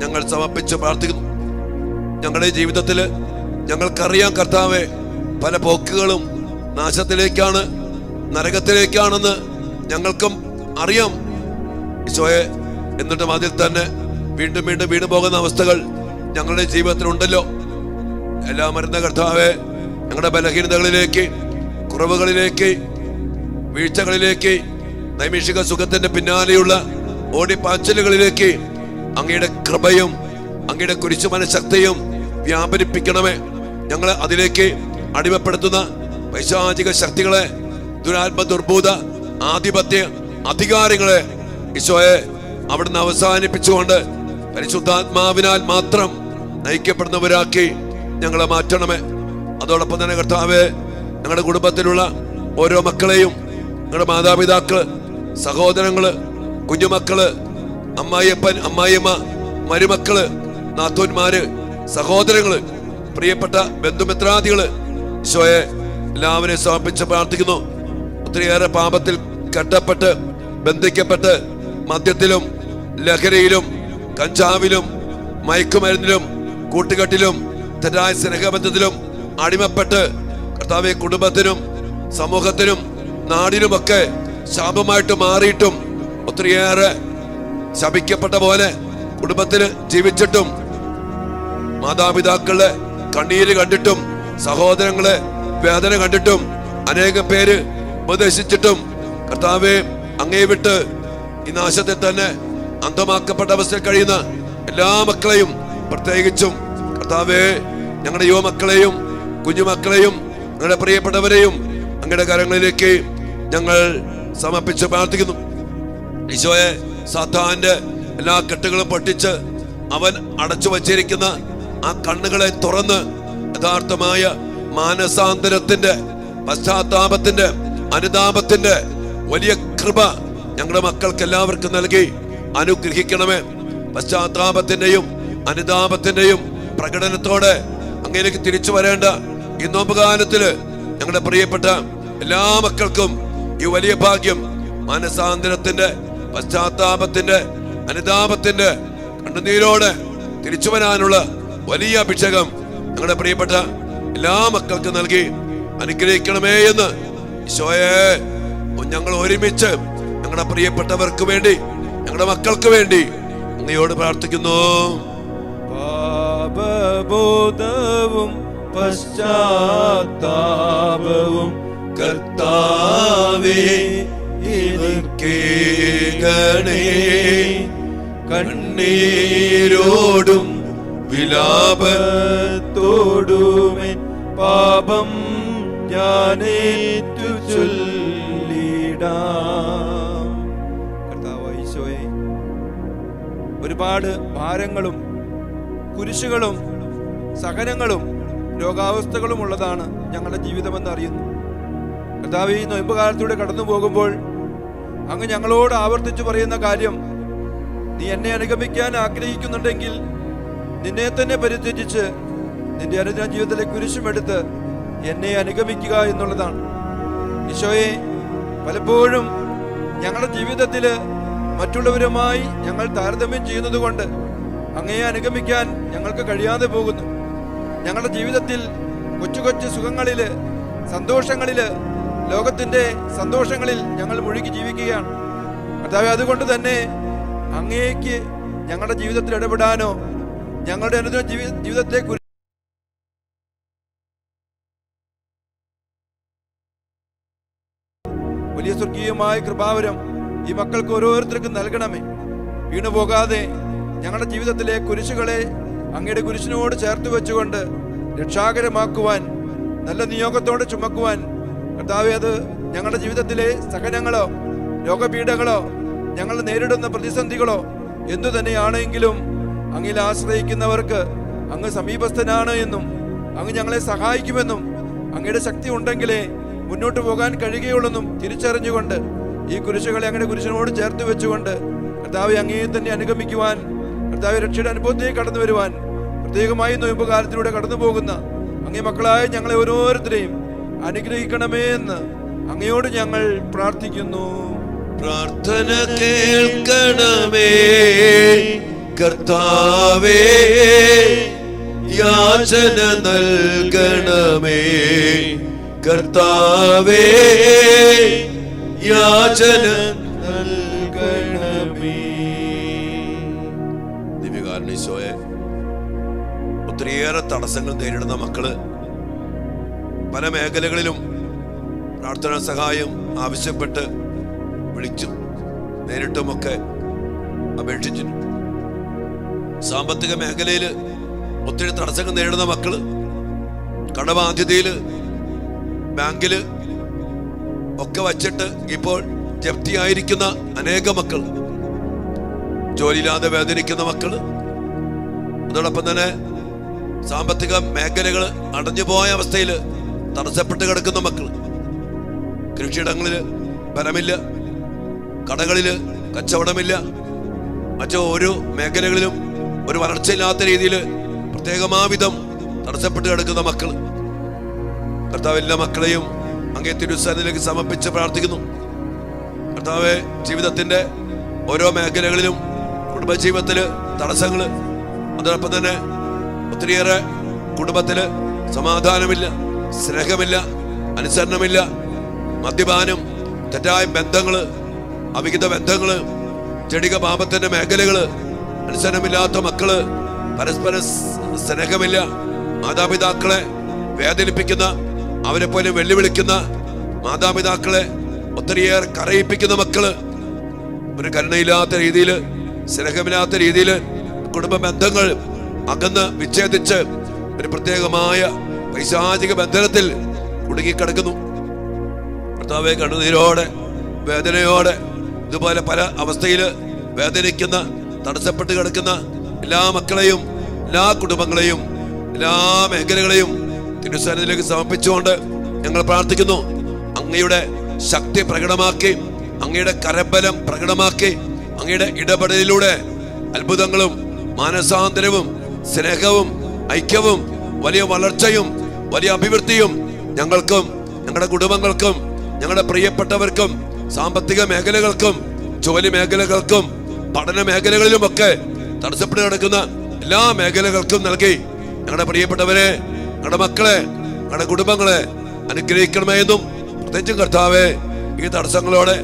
ഞങ്ങൾ സമർപ്പിച്ച് പ്രാർത്ഥിക്കുന്നു. ഞങ്ങളുടെ ജീവിതത്തില് ഞങ്ങൾക്കറിയാം കർത്താവെ, പല പോക്കുകളും നാശത്തിലേക്കാണ്, നരകത്തിലേക്കാണെന്ന് ഞങ്ങൾക്കും അറിയാം ഈശോയെ. എന്നിട്ടും അതിൽ തന്നെ വീണ്ടും വീണ്ടും വീണു പോകുന്ന അവസ്ഥകൾ ഞങ്ങളുടെ ജീവിതത്തിലുണ്ടല്ലോ. എല്ലാം മരുന്ന കർത്താവെ, ഞങ്ങളുടെ ബലഹീനതകളിലേക്ക്, കുറവുകളിലേക്ക്, വീഴ്ചകളിലേക്ക്, നൈമിഷിക സുഖത്തിന്റെ പിന്നാലെയുള്ള ഓടിപ്പാച്ചലുകളിലേക്ക് അങ്ങയുടെ കൃപയും അങ്ങയുടെ കുരിശു മനഃശക്തിയും വ്യാപരിപ്പിക്കണമേ. ഞങ്ങളെ അതിലേക്ക് അടിമപ്പെടുത്തുന്ന പൈശാചിക ശക്തികളെ, ദുരാത്മ ദുർബോധ ആധിപത്യ അധികാരങ്ങളെ ഈശോയെ അവിടുന്ന് അവസാനിപ്പിച്ചുകൊണ്ട് പരിശുദ്ധാത്മാവിനാൽ മാത്രം നയിക്കപ്പെടുന്നവരാക്കി ഞങ്ങളെ മാറ്റണമേ. അതോടൊപ്പം തന്നെ കർത്താവെ, ഞങ്ങളുടെ കുടുംബത്തിലുള്ള ഓരോ മക്കളെയും, ഞങ്ങളുടെ മാതാപിതാക്കള്, സഹോദരങ്ങള്, കുഞ്ഞുമക്കള്, അമ്മായിയപ്പൻ, അമ്മായിയമ്മ, മരുമക്കള്, നാത്തൂന്മാര്, സഹോദരങ്ങള്, പ്രിയപ്പെട്ട ബന്ധുമിത്രാദികള് ഈശോയെ എല്ലാവരെയും സമർപ്പിച്ച് പ്രാർത്ഥിക്കുന്നു. ഒത്തിരിയേറെ പാപത്തിൽ കെട്ടപ്പെട്ട് ബന്ധിക്കപ്പെട്ട് മദ്യത്തിലും ലഹരിയിലും കഞ്ചാവിലും മയക്കുമരുന്നിലും കൂട്ടുകെട്ടിലും തെറ്റായ സ്നേഹബന്ധത്തിലും അടിമപ്പെട്ട് കർത്താവെ, കുടുംബത്തിനും സമൂഹത്തിനും നാടിനുമൊക്കെ ശാപമായിട്ട് മാറിയിട്ടും ഒത്തിരിയേറെ ശപിക്കപ്പെട്ട പോലെ കുടുംബത്തിന് ജീവിച്ചിട്ടും മാതാപിതാക്കളെ കണ്ണീര് കണ്ടിട്ടും സഹോദരങ്ങളെ വേദന കണ്ടിട്ടും അനേകം പേര് ഉപദേശിച്ചിട്ടും കർത്താവെ, അങ്ങേ വിട്ട് ഈ നാശത്തെ തന്നെ അന്ധമാക്കപ്പെട്ട അവസ്ഥയിൽ കഴിയുന്ന എല്ലാ മക്കളെയും, പ്രത്യേകിച്ചും കർത്താവെ, ഞങ്ങളുടെ യുവമക്കളെയും കുഞ്ഞുമക്കളെയും ഞങ്ങളുടെ പ്രിയപ്പെട്ടവരെയും അങ്ങയുടെ കരങ്ങളിലേക്ക് ഞങ്ങൾ സമർപ്പിച്ച് പ്രാർത്ഥിക്കുന്നു. ഈശോയെ, സാത്താന്റെ എല്ലാ കെട്ടുകളും പൊട്ടിച്ച് അവൻ അടച്ചു വച്ചിരിക്കുന്ന ആ കണ്ണുകളെ തുറന്ന് യഥാർത്ഥമായ മാനസാന്തരത്തിന്റെ, പശ്ചാത്താപത്തിന്റെ, അനുതാപത്തിന്റെ വലിയ കൃപ ഞങ്ങളുടെ മക്കൾക്ക് എല്ലാവർക്കും നൽകി അനുഗ്രഹിക്കണമേ. പശ്ചാത്താപത്തിന്റെയും അനുതാപത്തിന്റെയും പ്രകടനത്തോടെ അങ്ങയിലേക്ക് തിരിച്ചു വരേണ്ട ഈ നോമ്പുകാലത്തില് ഞങ്ങളുടെ പ്രിയപ്പെട്ട എല്ലാ മക്കൾക്കും ഈ വലിയ ഭാഗ്യം, മാനസാന്തരത്തിന്റെ, പശ്ചാത്താപത്തിന്റെ, അനുതാപത്തിന്റെ കണ്ണുനീരോടെ തിരിച്ചു വരാനുള്ള വലിയ അഭിഷേകം ഞങ്ങളുടെ പ്രിയപ്പെട്ട എല്ലാ മക്കൾക്കും നൽകി അനുഗ്രഹിക്കണമേ എന്ന് ഈശോയെ ഞങ്ങൾ ഒരുമിച്ച് ഞങ്ങളുടെ പ്രിയപ്പെട്ടവർക്ക് വേണ്ടി, ഞങ്ങളുടെ മക്കൾക്ക് വേണ്ടി അങ്ങയോട് പ്രാർത്ഥിക്കുന്നു. പാപബോധവും പശ്ചാത്താപവും കർത്താവേ എനിക്കേകണേ. കണ്ണീരോടും വിലാപത്തോടുമേ പാപം ഞാനേറ്റു ചൊല്ലിടാം. കർത്താവായ ഈശോയെ, ഒരുപാട് ഭാരങ്ങളും കുരിശുകളും സഹനങ്ങളും രോഗാവസ്ഥകളും ഉള്ളതാണ് ഞങ്ങളുടെ ജീവിതമെന്ന് അറിയുന്നു. കർത്താവ്, ഈ നൊയമ്പുകാലത്തൂടെ കടന്നു പോകുമ്പോൾ അങ്ങ് ഞങ്ങളോട് ആവർത്തിച്ചു പറയുന്ന കാര്യം, നീ എന്നെ അനുഗമിക്കാൻ ആഗ്രഹിക്കുന്നുണ്ടെങ്കിൽ നിന്നെ തന്നെ പരിത്യജിച്ച് നിന്റെ അനുദിന ജീവിതത്തിലെ കുരിശുമെടുത്ത് എന്നെ അനുഗമിക്കുക എന്നുള്ളതാണ്. ഈശോയെ, പലപ്പോഴും ഞങ്ങളുടെ ജീവിതത്തിൽ മറ്റുള്ളവരുമായി ഞങ്ങൾ താരതമ്യം ചെയ്യുന്നത് കൊണ്ട് അങ്ങയെ അനുഗമിക്കാൻ ഞങ്ങൾക്ക് കഴിയാതെ പോകുന്നു. ഞങ്ങളുടെ ജീവിതത്തിൽ കൊച്ചു കൊച്ചു സുഖങ്ങളില്, സന്തോഷങ്ങളില്, ലോകത്തിന്റെ സന്തോഷങ്ങളിൽ ഞങ്ങൾ മുഴുകി ജീവിക്കുകയാണ്. കർത്താവേ, അതുകൊണ്ട് തന്നെ അങ്ങേക്ക് ഞങ്ങളുടെ ജീവിതത്തിൽ ഇടപെടാനോ ഞങ്ങളുടെ അനുദിന ജീവിതത്തെ വലിയ സ്വർഗീയമായ കൃപാവരം ഈ മക്കൾക്ക് ഓരോരുത്തർക്കും നൽകണമേ. വീണുപോകാതെ ഞങ്ങളുടെ ജീവിതത്തിലെ കുരിശുകളെ അങ്ങയുടെ കുരിശിനോട് ചേർത്ത് വെച്ചുകൊണ്ട് രക്ഷാകരമാക്കുവാൻ, നല്ല നിയോഗത്തോടെ ചുമക്കുവാൻ കർത്താവേ, അത് ഞങ്ങളുടെ ജീവിതത്തിലെ സഹനങ്ങളോ രോഗപീഠകളോ ഞങ്ങൾ നേരിടുന്ന പ്രതിസന്ധികളോ എന്തു തന്നെയാണെങ്കിലും അങ്ങിൽ ആശ്രയിക്കുന്നവർക്ക് അങ്ങ് സമീപസ്ഥനാണ് എന്നും അങ്ങ് ഞങ്ങളെ സഹായിക്കുമെന്നും അങ്ങയുടെ ശക്തി ഉണ്ടെങ്കിലേ മുന്നോട്ട് പോകാൻ കഴിയുകയുള്ളെന്നും തിരിച്ചറിഞ്ഞുകൊണ്ട് ഈ കുരിശുകളെ അങ്ങയുടെ കുരിശിനോട് ചേർത്ത് വെച്ചുകൊണ്ട് കർത്താവെ അങ്ങയെ തന്നെ അനുഗമിക്കുവാൻ, കർത്താവെ രക്ഷയുടെ അനുഭവത്തിലേക്ക് കടന്നു വരുവാൻ, പ്രത്യേകമായി നൊയമ്പ് കാലത്തിലൂടെ കടന്നു പോകുന്ന അങ്ങേ മക്കളായ ഞങ്ങളെ ഓരോരുത്തരെയും അനുഗ്രഹിക്കണമേ എന്ന് അങ്ങയോട് ഞങ്ങൾ പ്രാർത്ഥിക്കുന്നു. പ്രാർത്ഥന കേൾക്കണമേ കർത്താവേ, യാചന നൽകണമേ കർത്താവേ, യാചന നൽകണമേ. ദിവ്യകാരുണ്യീശോയെ, ഒത്തിരിയേറെ തടസ്സങ്ങൾ നേരിടുന്ന മക്കള് പല മേഖലകളിലും പ്രാർത്ഥനാ സഹായം ആവശ്യപ്പെട്ട് വിളിച്ചും നേരിട്ടുമൊക്കെ അപേക്ഷിച്ചിട്ടുണ്ട്. സാമ്പത്തിക മേഖലയിൽ ഒത്തിരി തടസ്സങ്ങൾ നേരിടുന്ന മക്കള്, കടബാധ്യതയില് ബാങ്കില് ഒക്കെ വച്ചിട്ട് ഇപ്പോൾ ജപ്തിയായിരിക്കുന്ന അനേക മക്കൾ, ജോലിയില്ലാതെ വേദനിക്കുന്ന മക്കള്, അതോടൊപ്പം തന്നെ സാമ്പത്തിക മേഖലകൾ അടഞ്ഞുപോയ അവസ്ഥയിൽ തടസ്സപ്പെട്ട് കിടക്കുന്ന മക്കൾ, കൃഷിയിടങ്ങളില് ഫലമില്ല, കടകളില് കച്ചവടമില്ല, മറ്റു ഓരോ മേഖലകളിലും ഒരു വളർച്ചയില്ലാത്ത രീതിയിൽ പ്രത്യേകമാവിധം തടസ്സപ്പെട്ട് കിടക്കുന്ന മക്കൾ, കർത്താവ് എല്ലാ മക്കളെയും അങ്ങേ തിരുസന്നിധിയിലേക്ക് സമർപ്പിച്ച് പ്രാർത്ഥിക്കുന്നു. കർത്താവെ, ജീവിതത്തിന്റെ ഓരോ മേഖലകളിലും കുടുംബജീവിതത്തില് തടസ്സങ്ങള്, അതോടൊപ്പം തന്നെ ഒത്തിരിയേറെ കുടുംബത്തില് സമാധാനമില്ല, സ്നേഹമില്ല, അനുസരണമില്ല, മദ്യപാനം, തെറ്റായ ബന്ധങ്ങള്, അവിഹിത ബന്ധങ്ങള്, ജഡിക പാപത്തിന്റെ മേഖലകള്, അനുസരണമില്ലാത്ത മക്കള്, പരസ്പര സ്നേഹമില്ല, മാതാപിതാക്കളെ വേദനിപ്പിക്കുന്ന, അവരെ പോലെ വെല്ലുവിളിക്കുന്ന മാതാപിതാക്കളെ ഒത്തിരിയേറെ കരയിപ്പിക്കുന്ന മക്കള്, ഒരു കരുണയില്ലാത്ത രീതിയില്, സ്നേഹമില്ലാത്ത രീതിയില് കുടുംബ ബന്ധങ്ങൾ അകന്ന് വിച്ഛേദിച്ച് ഒരു പ്രത്യേകമായ പൈശാചിക ബന്ധനത്തിൽ കുടുങ്ങിക്കിടക്കുന്നു. കർത്താവെ, കണ്ണുനീരോടെ വേദനയോടെ ഇതുപോലെ പല അവസ്ഥയിൽ വേദനിക്കുന്ന തടസ്സപ്പെട്ട് കിടക്കുന്ന എല്ലാ മക്കളെയും എല്ലാ കുടുംബങ്ങളെയും എല്ലാ മേഖലകളെയും തിരുസന്നിധിയിലേക്ക് സമർപ്പിച്ചുകൊണ്ട് ഞങ്ങൾ പ്രാർത്ഥിക്കുന്നു. അങ്ങയുടെ ശക്തി പ്രകടമാക്കി, അങ്ങയുടെ കരബലം പ്രകടമാക്കി, അങ്ങയുടെ ഇടപെടലിലൂടെ അത്ഭുതങ്ങളും മാനസാന്തരവും സ്നേഹവും ഐക്യവും വലിയ വളർച്ചയും വലിയ അഭിവൃദ്ധിയും ഞങ്ങൾക്കും ഞങ്ങളുടെ കുടുംബങ്ങൾക്കും ഞങ്ങളുടെ പ്രിയപ്പെട്ടവർക്കും സാമ്പത്തിക മേഖലകൾക്കും ജോലി മേഖലകൾക്കും പഠന മേഖലകളിലുമൊക്കെ തടസ്സപ്പെട്ട് കിടക്കുന്ന എല്ലാ മേഖലകൾക്കും നൽകി ഞങ്ങളുടെ പ്രിയപ്പെട്ടവരെ, ഞങ്ങളുടെ മക്കളെ, ഞങ്ങളുടെ കുടുംബങ്ങളെ അനുഗ്രഹിക്കണമെന്നും പ്രത്യേകിച്ചും കർത്താവെ, ഈ തടസ്സങ്ങളോടെ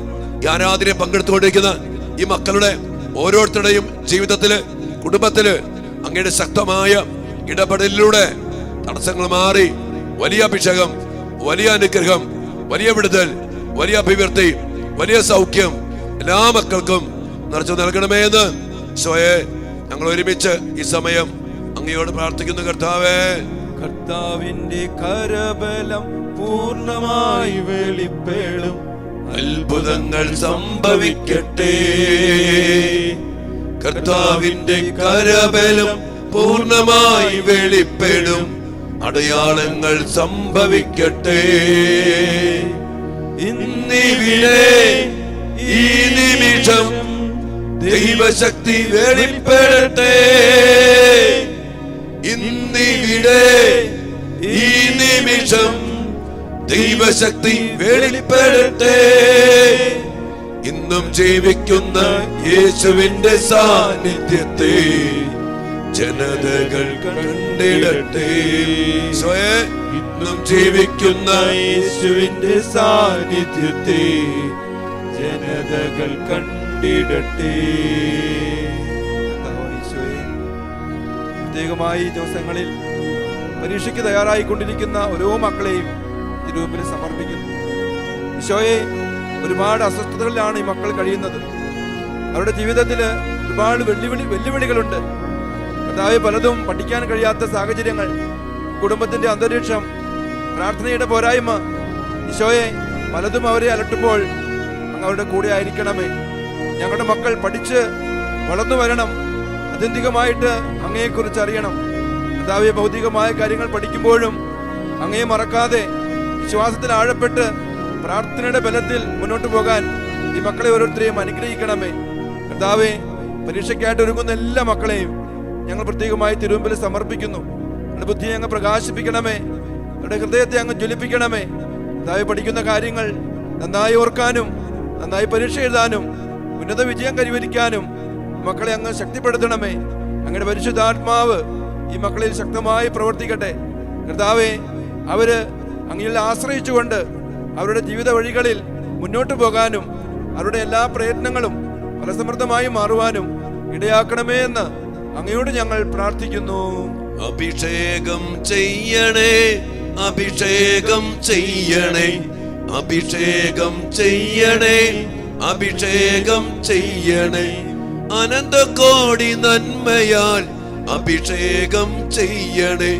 ഈ ആരാധനയെ പങ്കെടുത്തുകൊണ്ടിരിക്കുന്ന ഈ മക്കളുടെ ഓരോരുത്തരുടെയും ജീവിതത്തില് കുടുംബത്തില് അങ്ങയുടെ ശക്തമായ ഇടപെടലിലൂടെ തടസ്സങ്ങൾ മാറി വലിയ അഭിഷേകം, വലിയ അനുഗ്രഹം, വലിയ വിടുതൽ, വലിയ അഭിവൃദ്ധി, വലിയ സൗഖ്യം എല്ലാ മക്കൾക്കും നിറച്ചു നൽകണമേ എന്ന് ഈശോയെ ഞങ്ങൾ ഒരുമിച്ച് ഈ സമയം അങ്ങയോട് പ്രാർത്ഥിക്കുന്നു. കർത്താവേ, കർത്താവിന്റെ കരബലം പൂർണ്ണമായി വെളിപ്പെടും, അത്ഭുതങ്ങൾ സംഭവിക്കട്ടെ. കർത്താവിന്റെ കരബലം പൂർണ്ണമായി വെളിപ്പെടും, അടയാളങ്ങൾ സംഭവിക്കട്ടെ. ഇന്നിവിടെ ഈ നിമിഷം ദൈവശക്തി വെളിപ്പെടട്ടെ. ഇന്നിവിടെ ഈ നിമിഷം ദൈവശക്തി വെളിപ്പെടട്ടെ. ഇന്നും ജീവിക്കുന്ന യേശുവിന്റെ സാന്നിധ്യത്തെ ജനതകൾ കണ്ടിടട്ടെ. ഇന്നും ജീവിക്കുന്ന യേശുവിന്റെ സാന്നിധ്യത്തെ ജനതകൾ കണ്ടിടട്ടെ. പ്രത്യേകമായി ഈ ദിവസങ്ങളിൽ പരീക്ഷയ്ക്ക് തയ്യാറായിക്കൊണ്ടിരിക്കുന്ന ഓരോ മക്കളെയും തിരുമുമ്പിൽ സമർപ്പിക്കുന്നു. ഈശോയെ, ഒരുപാട് അസ്വസ്ഥതകളിലാണ് ഈ മക്കൾ കഴിയുന്നത്. അവരുടെ ജീവിതത്തിൽ ഒരുപാട് വെല്ലുവിളികളുണ്ട്. കർത്താവേ, പലതും പഠിക്കാൻ കഴിയാത്ത സാഹചര്യങ്ങൾ, കുടുംബത്തിന്റെ അന്തരീക്ഷം, പ്രാർത്ഥനയുടെ പോരായ്മ. ഈശോയെ, പലതും അവരെ അലട്ടുമ്പോൾ അങ്ങ് അവരുടെ കൂടെ ആയിരിക്കണമേ. ഞങ്ങളുടെ മക്കൾ പഠിച്ച് വളർന്നു വരണം, ആത്യന്തികമായിട്ട് അങ്ങയെക്കുറിച്ച് അറിയണം. കർത്താവേ, ഭൗതികമായ കാര്യങ്ങൾ പഠിക്കുമ്പോഴും അങ്ങയെ മറക്കാതെ വിശ്വാസത്തിൽ ആഴപ്പെട്ട് പ്രാർത്ഥനയുടെ ബലത്തിൽ മുന്നോട്ട് പോകാൻ ഈ മക്കളെ ഓരോരുത്തരെയും അനുഗ്രഹിക്കണമേ. കർത്താവേ, പരീക്ഷയ്ക്കായിട്ട് ഒരുങ്ങുന്ന എല്ലാ മക്കളെയും ഞങ്ങൾ പ്രത്യേകമായി തിരുമുമ്പിൽ സമർപ്പിക്കുന്നു. അവരുടെ ബുദ്ധിയെ അങ്ങ് പ്രകാശിപ്പിക്കണമേ, അവരുടെ ഹൃദയത്തെ അങ്ങ് ജ്വലിപ്പിക്കണമേ. കർത്താവേ, പഠിക്കുന്ന കാര്യങ്ങൾ നന്നായി ഓർക്കാനും നന്നായി പരീക്ഷ എഴുതാനും ഉന്നത വിജയം കൈവരിക്കാനും മക്കളെ അങ്ങ് ശക്തിപ്പെടുത്തണമേ. അങ്ങയുടെ പരിശുദ്ധാത്മാവ് ഈ മക്കളിൽ ശക്തമായി പ്രവർത്തിക്കട്ടെ. കർത്താവേ, അവര് അങ്ങയിൽ ആശ്രയിച്ചുകൊണ്ട് അവരുടെ ജീവിത വഴികളിൽ മുന്നോട്ട് പോകാനും അവരുടെ എല്ലാ പ്രയത്നങ്ങളും ഫലസമൃദ്ധമായി മാറുവാനും ഇടയാക്കണമേ എന്ന് അങ്ങയോട് ഞങ്ങൾ പ്രാർത്ഥിക്കുന്നു. അഭിഷേകം ചെയ്യണേ, അഭിഷേകം ചെയ്യണേ, അഭിഷേകം ചെയ്യണേ, അഭിഷേകം ചെയ്യണേ. അനന്തകോടി നന്മയാൽ അഭിഷേകം ചെയ്യണേ,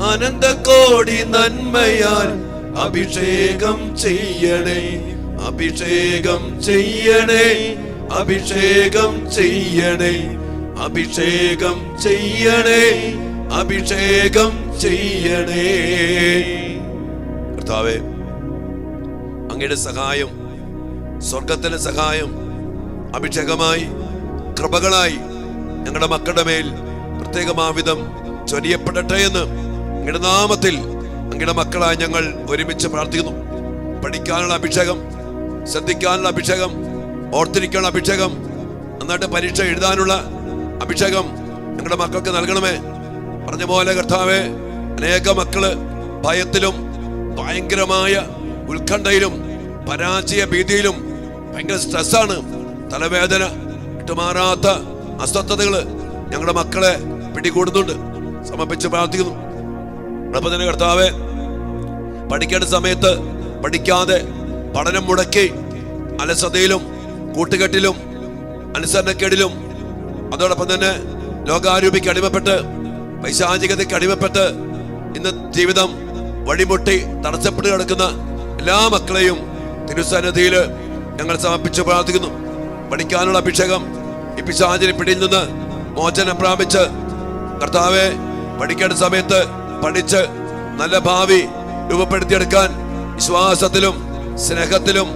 അനന്തകോടി നന്മയാൽ അഭിഷേകം ചെയ്യണേ, അഭിഷേകം ചെയ്യണേ, അഭിഷേകം ചെയ്യണേ, അഭിഷേകം ചെയ്യണേ, അഭിഷേകം ചെയ്യണേ. കർത്താവേ, അങ്ങയുടെ സഹായം, സ്വർഗത്തിലെ സഹായം അഭിഷേകമായി കൃപകളായി ഞങ്ങളുടെ മക്കളുടെ മേൽ പ്രത്യേകമാവിധം ചൊരിയപ്പെടട്ടെ എന്ന് അങ്ങയുടെ നാമത്തിൽ അങ്ങയുടെ മക്കളായി ഞങ്ങൾ ഒരുമിച്ച് പ്രാർത്ഥിക്കുന്നു. പഠിക്കാനുള്ള അഭിഷേകം, ശ്രദ്ധിക്കാനുള്ള അഭിഷേകം, ഓർത്തിരിക്കാനുള്ള അഭിഷേകം, നന്നായിട്ട് പരീക്ഷ എഴുതാനുള്ള അഭിഷേകം ഞങ്ങളുടെ മക്കൾക്ക് നൽകണമേ. പറഞ്ഞ പോലെ കർത്താവേ, അനേക മക്കള് ഭയത്തിലും ഭയങ്കരമായ ഉത്കണ്ഠയിലും പരാജയ ഭീതിയിലും ഭയങ്കര സ്ട്രെസ്സാണ്, തലവേദന, വിട്ടുമാറാത്ത അസ്വസ്ഥതകള് ഞങ്ങളുടെ മക്കളെ പിടികൂടുന്നുണ്ട്. സമർപ്പിച്ച് പ്രാർത്ഥിക്കുന്നു. അപ്പം തന്നെ കർത്താവേ, പഠിക്കേണ്ട സമയത്ത് പഠിക്കാതെ പഠനം മുടക്കി അലസതയിലും കൂട്ടുകെട്ടിലും അനുസരണക്കേടിലും അതോടൊപ്പം തന്നെ ലോകാരൂപിക്ക് അടിമപ്പെട്ട് പൈശാചികതയ്ക്ക് അടിമപ്പെട്ട് ഇന്ന് ജീവിതം വഴിമുട്ടി തടസ്സപ്പെട്ട് കിടക്കുന്ന എല്ലാ മക്കളെയും തിരുസന്നിധിയിൽ ഞങ്ങൾ സമർപ്പിച്ച് പ്രാർത്ഥിക്കുന്നു. പഠിക്കാനുള്ള അഭിഷേകം ഈ പിശാചിന്റെ പിടിയിൽ നിന്ന് മോചനം പ്രാപിച്ച് കർത്താവെ പഠിക്കേണ്ട സമയത്ത് പഠിച്ച് നല്ല ഭാവി രൂപപ്പെടുത്തിയെടുക്കാൻ വിശ്വാസത്തിലും സ്നേഹത്തിലും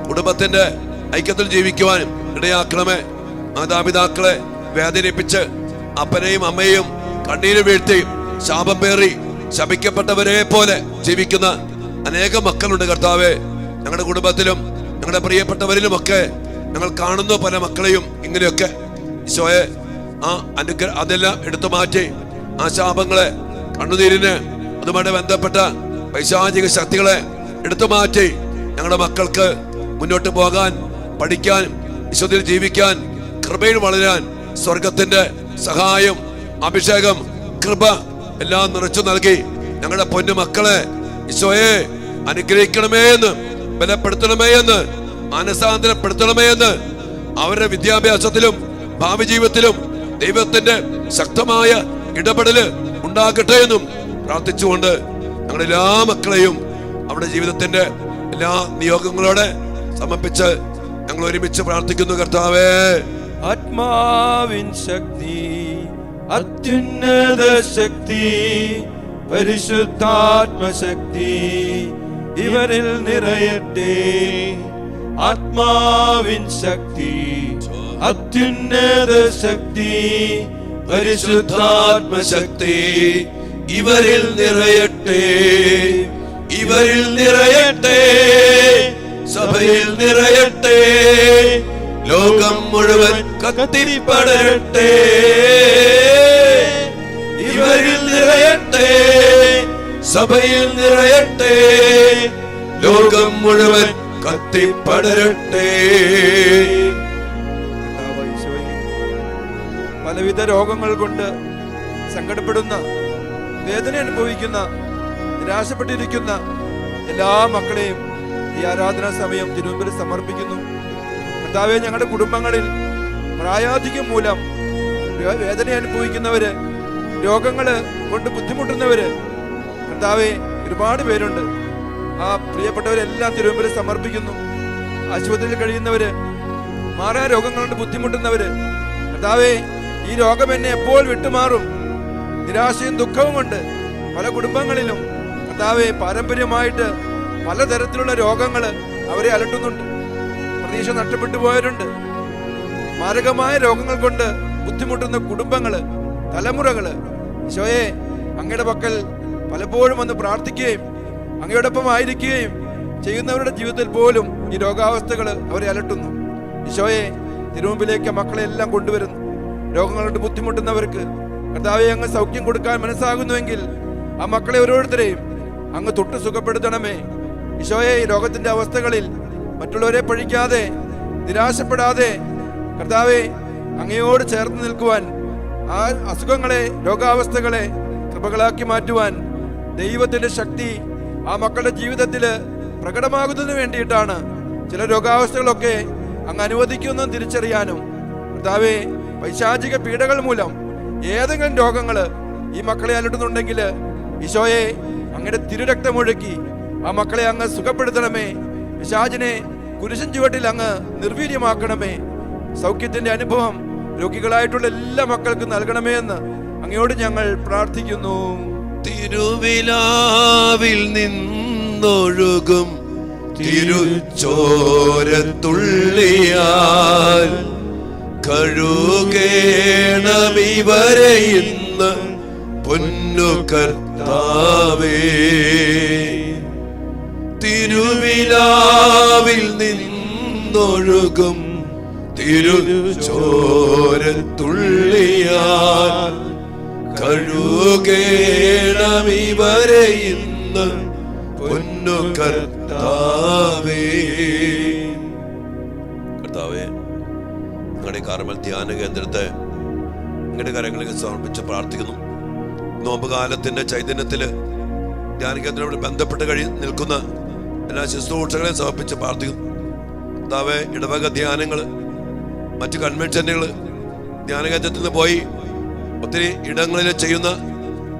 കുടുംബത്തിന്റെ ഐക്യത്തിൽ ജീവിക്കുവാനും ഇടയാക്കണമേ. മാതാപിതാക്കളെ വേദനിപ്പിച്ച് അപ്പനെയും അമ്മയെയും കണ്ണീര് വീഴ്ത്തി ശാപം പേറി ശപിക്കപ്പെട്ടവരെ പോലെ ജീവിക്കുന്ന അനേകം മക്കളുണ്ട് കർത്താവെ. ഞങ്ങളുടെ കുടുംബത്തിലും ഞങ്ങളുടെ പ്രിയപ്പെട്ടവരിലുമൊക്കെ ഞങ്ങൾ കാണുന്നു പല മക്കളെയും ഇങ്ങനെയൊക്കെ. ഈശോയെ ആ അതെല്ലാം എടുത്തു മാറ്റി ആ ശാപങ്ങളെ, കണ്ണുനീരിന് അതുമായി ബന്ധപ്പെട്ട പൈശാചിക ശക്തികളെ എടുത്തു മാറ്റി ഞങ്ങളുടെ മക്കൾക്ക് മുന്നോട്ട് പോകാൻ, പഠിക്കാൻ, വിശുദ്ധിയിൽ ജീവിക്കാൻ, കൃപയിൽ വളരാൻ സ്വർഗത്തിന്റെ സഹായം, അഭിഷേകം, കൃപ എല്ലാം നിറച്ചു നൽകി ഞങ്ങളുടെ പൊന്നു മക്കളെ ഈശോയെ അനുഗ്രഹിക്കണമേ എന്ന്, ബലപ്പെടുത്തണമേ എന്ന്, മാനസാന്തരപ്പെടുത്തണമേ എന്ന്, അവരുടെ വിദ്യാഭ്യാസത്തിലും ഭാവി ജീവിതത്തിലും ദൈവത്തിന്റെ ശക്തമായ ഇടപെടല് ഉണ്ടാകട്ടെ എന്നും പ്രാർത്ഥിച്ചുകൊണ്ട് ഞങ്ങളുടെ എല്ലാ മക്കളെയും അവരുടെ ജീവിതത്തിന്റെ എല്ലാ നിയോഗങ്ങളോടെ സമർപ്പിച്ച് ഞങ്ങൾ ഒരുമിച്ച് പ്രാർത്ഥിക്കുന്നു. കർത്താവേ, ആത്മാവിൻ ശക്തി, അത്യുന്നത ശക്തി, പരിശുദ്ധാത്മശക്തി ഇവരിൽ നിറയട്ടെ. ആത്മാവിൻ ശക്തി, അത്യുന്നത ശക്തി, പരിശുദ്ധാത്മശക്തി ഇവരിൽ നിറയട്ടെ. ഇവരിൽ നിറയട്ടെ, സഭയിൽ നിറയട്ടെ, ലോകം മുഴുവൻ കത്തിപ്പടരട്ടെ. ഇവരിൽ നിറയട്ടെ, സഭയിൽ നിറയട്ടെ, ലോകം മുഴുവൻ കത്തിപ്പടരട്ടെ. പലവിധ രോഗങ്ങൾ കൊണ്ട് സങ്കടപ്പെടുന്ന, വേദന അനുഭവിക്കുന്ന, നിരാശപ്പെട്ടിരിക്കുന്ന എല്ലാ മക്കളെയും ഈ ആരാധനാ സമയം തിരുമുമ്പിൽ സമർപ്പിക്കുന്നു. കർത്താവേ, ഞങ്ങളുടെ കുടുംബങ്ങളിൽ പ്രായാധിക്യം മൂലം വേദന അനുഭവിക്കുന്നവര്, രോഗങ്ങള് കൊണ്ട് ബുദ്ധിമുട്ടുന്നവര് കർത്താവേ ഒരുപാട് പേരുണ്ട്. ആ പ്രിയപ്പെട്ടവരെല്ലാം തിരുമുമ്പിൽ സമർപ്പിക്കുന്നു. ആശുപത്രിയിൽ കഴിയുന്നവര്, മാറാ രോഗങ്ങൾ കൊണ്ട് ബുദ്ധിമുട്ടുന്നവര് കർത്താവേ, ഈ രോഗം എന്നെ എപ്പോൾ വിട്ടുമാറും? നിരാശയും ദുഃഖവും കൊണ്ട് പല കുടുംബങ്ങളിലും കർത്താവേ പാരമ്പര്യമായിട്ട് പലതരത്തിലുള്ള രോഗങ്ങള് അവരെ അലട്ടുന്നുണ്ട്. പ്രതീക്ഷ നഷ്ടപ്പെട്ടു പോയവരുണ്ട്. മാരകമായ രോഗങ്ങൾ കൊണ്ട് ബുദ്ധിമുട്ടുന്ന കുടുംബങ്ങള്, തലമുറകള് ഈശോയെ അങ്ങയുടെ പക്കൽ പലപ്പോഴും വന്ന് പ്രാർത്ഥിക്കുകയും അങ്ങയോടൊപ്പം ആയിരിക്കുകയും ചെയ്യുന്നവരുടെ ജീവിതത്തിൽ പോലും ഈ രോഗാവസ്ഥകൾ അവരെ അലട്ടുന്നു. ഈശോയെ തിരുമുമ്പിലേക്ക് മക്കളെ എല്ലാം കൊണ്ടുവരുന്നു. രോഗങ്ങൾ കൊണ്ട് ബുദ്ധിമുട്ടുന്നവർക്ക് കർത്താവെ അങ്ങ് സൗഖ്യം കൊടുക്കാൻ മനസ്സാകുന്നുവെങ്കിൽ ആ മക്കളെ ഓരോരുത്തരെയും അങ്ങ് തൊട്ട് സുഖപ്പെടുത്തണമേ. ഈശോയെ ഈ രോഗത്തിന്റെ അവസ്ഥകളിൽ മറ്റുള്ളവരെ പഴിക്കാതെ, നിരാശപ്പെടാതെ കർത്താവെ അങ്ങയോട് ചേർന്ന് നിൽക്കുവാൻ, ആ അസുഖങ്ങളെ, രോഗാവസ്ഥകളെ കൃപകളാക്കി മാറ്റുവാൻ ദൈവത്തിന്റെ ശക്തി ആ മക്കളുടെ ജീവിതത്തിൽ പ്രകടമാകുന്നതിന് വേണ്ടിയിട്ടാണ് ചില രോഗാവസ്ഥകളൊക്കെ അങ്ങ് അനുവദിക്കുമെന്നും തിരിച്ചറിയാനും കർത്താവെ പൈശാചിക പീഡകൾ മൂലം ഏതെങ്കിലും രോഗങ്ങള് ഈ മക്കളെ അലട്ടുന്നുണ്ടെങ്കിൽ ഈശോയെ അങ്ങയുടെ തിരുരക്തമൊഴുക്കി ആ മക്കളെ അങ്ങ് സുഖപ്പെടുത്തണമേ. പിശാചിനെ കുരിശിൻ ചുവട്ടിൽ അങ്ങ് നിർവീര്യമാക്കണമേ. സൗഖ്യത്തിന്റെ അനുഭവം രോഗികളായിട്ടുള്ള എല്ലാ മക്കൾക്കും നൽകണമേ എന്ന് അങ്ങയോട് ഞങ്ങൾ പ്രാർത്ഥിക്കുന്നു. തിരുവിലാവിൽ നിന്നൊഴുകും തിരുച്ചോരത്തുള്ളിയാൽ കഴുകേണമിവരെ ഇന്ന് പൊന്നു കർത്താവേ. തിരുവിലാവിൽ നിന്നൊഴുകും തിരുച്ചോരത്തുള്ളിയാൽ കഴുകേണമിവരെ ഇന്ന് പൊന്നു കർത്താവേ. കർത്താവേ, നിങ്ങളുടെ കാർമൽ ധ്യാന കേന്ദ്രത്തെ നിങ്ങളുടെ കാര്യങ്ങളിലേക്ക് സമർപ്പിച്ച് പ്രാർത്ഥിക്കുന്നു. നോമ്പ് കാലത്തിന്റെ ചൈതന്യത്തില് ധ്യാന കേന്ദ്രത്തോട് ബന്ധപ്പെട്ട് നിൽക്കുന്ന എല്ലാ ശുശ്രൂഷകളെയും സമർപ്പിച്ച് പ്രാർത്ഥിക്കുന്നു. കർത്താവേ, ഇടവക ധ്യാനങ്ങള്, മറ്റു കൺവെൻഷനുകള്, ധ്യാന കേന്ദ്രത്തിൽ നിന്ന് പോയി ഒത്തിരി ഇടങ്ങളിൽ ചെയ്യുന്ന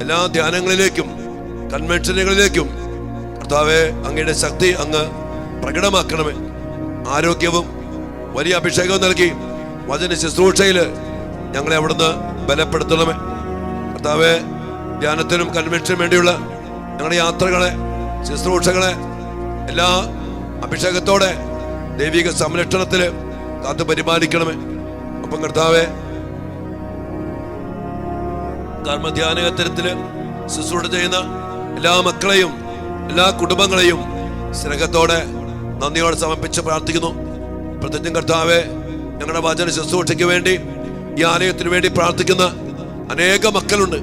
എല്ലാ ധ്യാനങ്ങളിലേക്കും കൺവെൻഷനുകളിലേക്കും കർത്താവേ അങ്ങയുടെ ശക്തി അങ്ങ് പ്രകടമാക്കണമേ. ആരോഗ്യവും വലിയ അഭിഷേകവും നൽകി വചന ശുശ്രൂഷയിൽ ഞങ്ങളെ അവിടുന്ന് ബലപ്പെടുത്തണമേ. കർത്താവേ, ധ്യാനത്തിനും കൺവെൻഷനും വേണ്ടിയുള്ള ഞങ്ങളുടെ യാത്രകളെ, ശുശ്രൂഷകളെ എല്ലാ അഭിഷേകത്തോടെ ദൈവിക സംരക്ഷണത്തില് കാത്തു പരിപാലിക്കണമേ. അപ്പം കർത്താവേ, കർമ്മധ്യാനത്തില് ശുശ്രൂഷ ചെയ്യുന്ന എല്ലാ മക്കളെയും എല്ലാ കുടുംബങ്ങളെയും സ്നേഹത്തോടെ നന്ദിയോടെ സമർപ്പിച്ച് പ്രാർത്ഥിക്കുന്നു. പ്രത്യേകം കർത്താവേ, ഞങ്ങളുടെ വചന ശുശ്രൂഷയ്ക്ക് വേണ്ടി ഈ ആലയത്തിന് വേണ്ടി പ്രാർത്ഥിക്കുന്ന അനേക മക്കളുണ്ട്.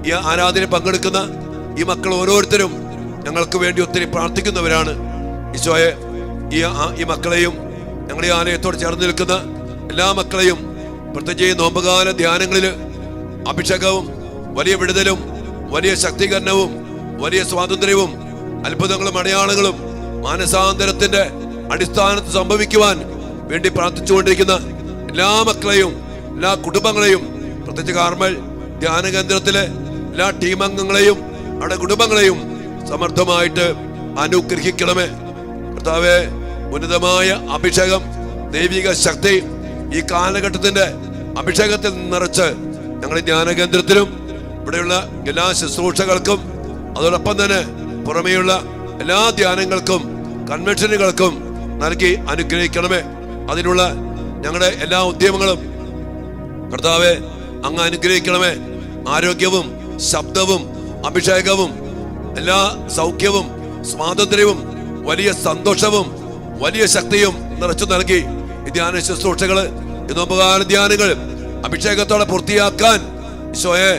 ഈ ആരാധനയിൽ പങ്കെടുക്കുന്ന ഈ മക്കൾ ഓരോരുത്തരും ഞങ്ങൾക്ക് വേണ്ടി ഒത്തിരി പ്രാർത്ഥിക്കുന്നവരാണ്. ഈശോയെ, ഈ മക്കളെയും ഞങ്ങളുടെ ഈ ആലയത്തോട് ചേർന്ന് നിൽക്കുന്ന എല്ലാ മക്കളെയും പ്രത്യേകിച്ച് നോമ്പുകാല ധ്യാനങ്ങളിൽ അഭിഷേകവും വലിയ വിടുതലും വലിയ ശക്തീകരണവും വലിയ സ്വാതന്ത്ര്യവും അത്ഭുതങ്ങളും അടയാളങ്ങളും മാനസാന്തരത്തിന്റെ അടിസ്ഥാനത്തിൽ സംഭവിക്കുവാൻ വേണ്ടി പ്രാർത്ഥിച്ചുകൊണ്ടിരിക്കുന്ന എല്ലാ മക്കളെയും എല്ലാ കുടുംബങ്ങളെയും പ്രത്യേകിച്ച് കാർമൽ ധ്യാന കേന്ദ്രത്തിലെ എല്ലാ ടീം അംഗങ്ങളെയും അവരുടെ കുടുംബങ്ങളെയും സമർത്ഥമായിട്ട് അനുഗ്രഹിക്കണമേ. കർത്താവേ, ഉന്നതമായ അഭിഷേകം, ദൈവിക ശക്തി ഈ കാലഘട്ടത്തിന്റെ അഭിഷേകത്തിൽ നിറച്ച് ഞങ്ങളുടെ ധ്യാന കേന്ദ്രത്തിലും ഇവിടെയുള്ള എല്ലാ ശുശ്രൂഷകൾക്കും അതോടൊപ്പം തന്നെ പുറമേയുള്ള എല്ലാ ധ്യാനങ്ങൾക്കും കൺവെൻഷനുകൾക്കും നൽകി അനുഗ്രഹിക്കണമേ. അതിനുള്ള ഞങ്ങളുടെ എല്ലാ ഉദ്യമങ്ങളും കർത്താവെ അങ്ങ് അനുഗ്രഹിക്കണമേ. ആരോഗ്യവും ശബ്ദവും അഭിഷേകവും എല്ലാ സൗഖ്യവും സ്വാതന്ത്ര്യവും വലിയ സന്തോഷവും വലിയ ശക്തിയും നിറച്ചു നൽകി ഈ ധ്യാന ശുശ്രൂഷകള്, ഈ നോമ്പുകാല ധ്യാനങ്ങൾ അഭിഷേകത്തോടെ പൂർത്തിയാക്കാൻ ഈശോയെ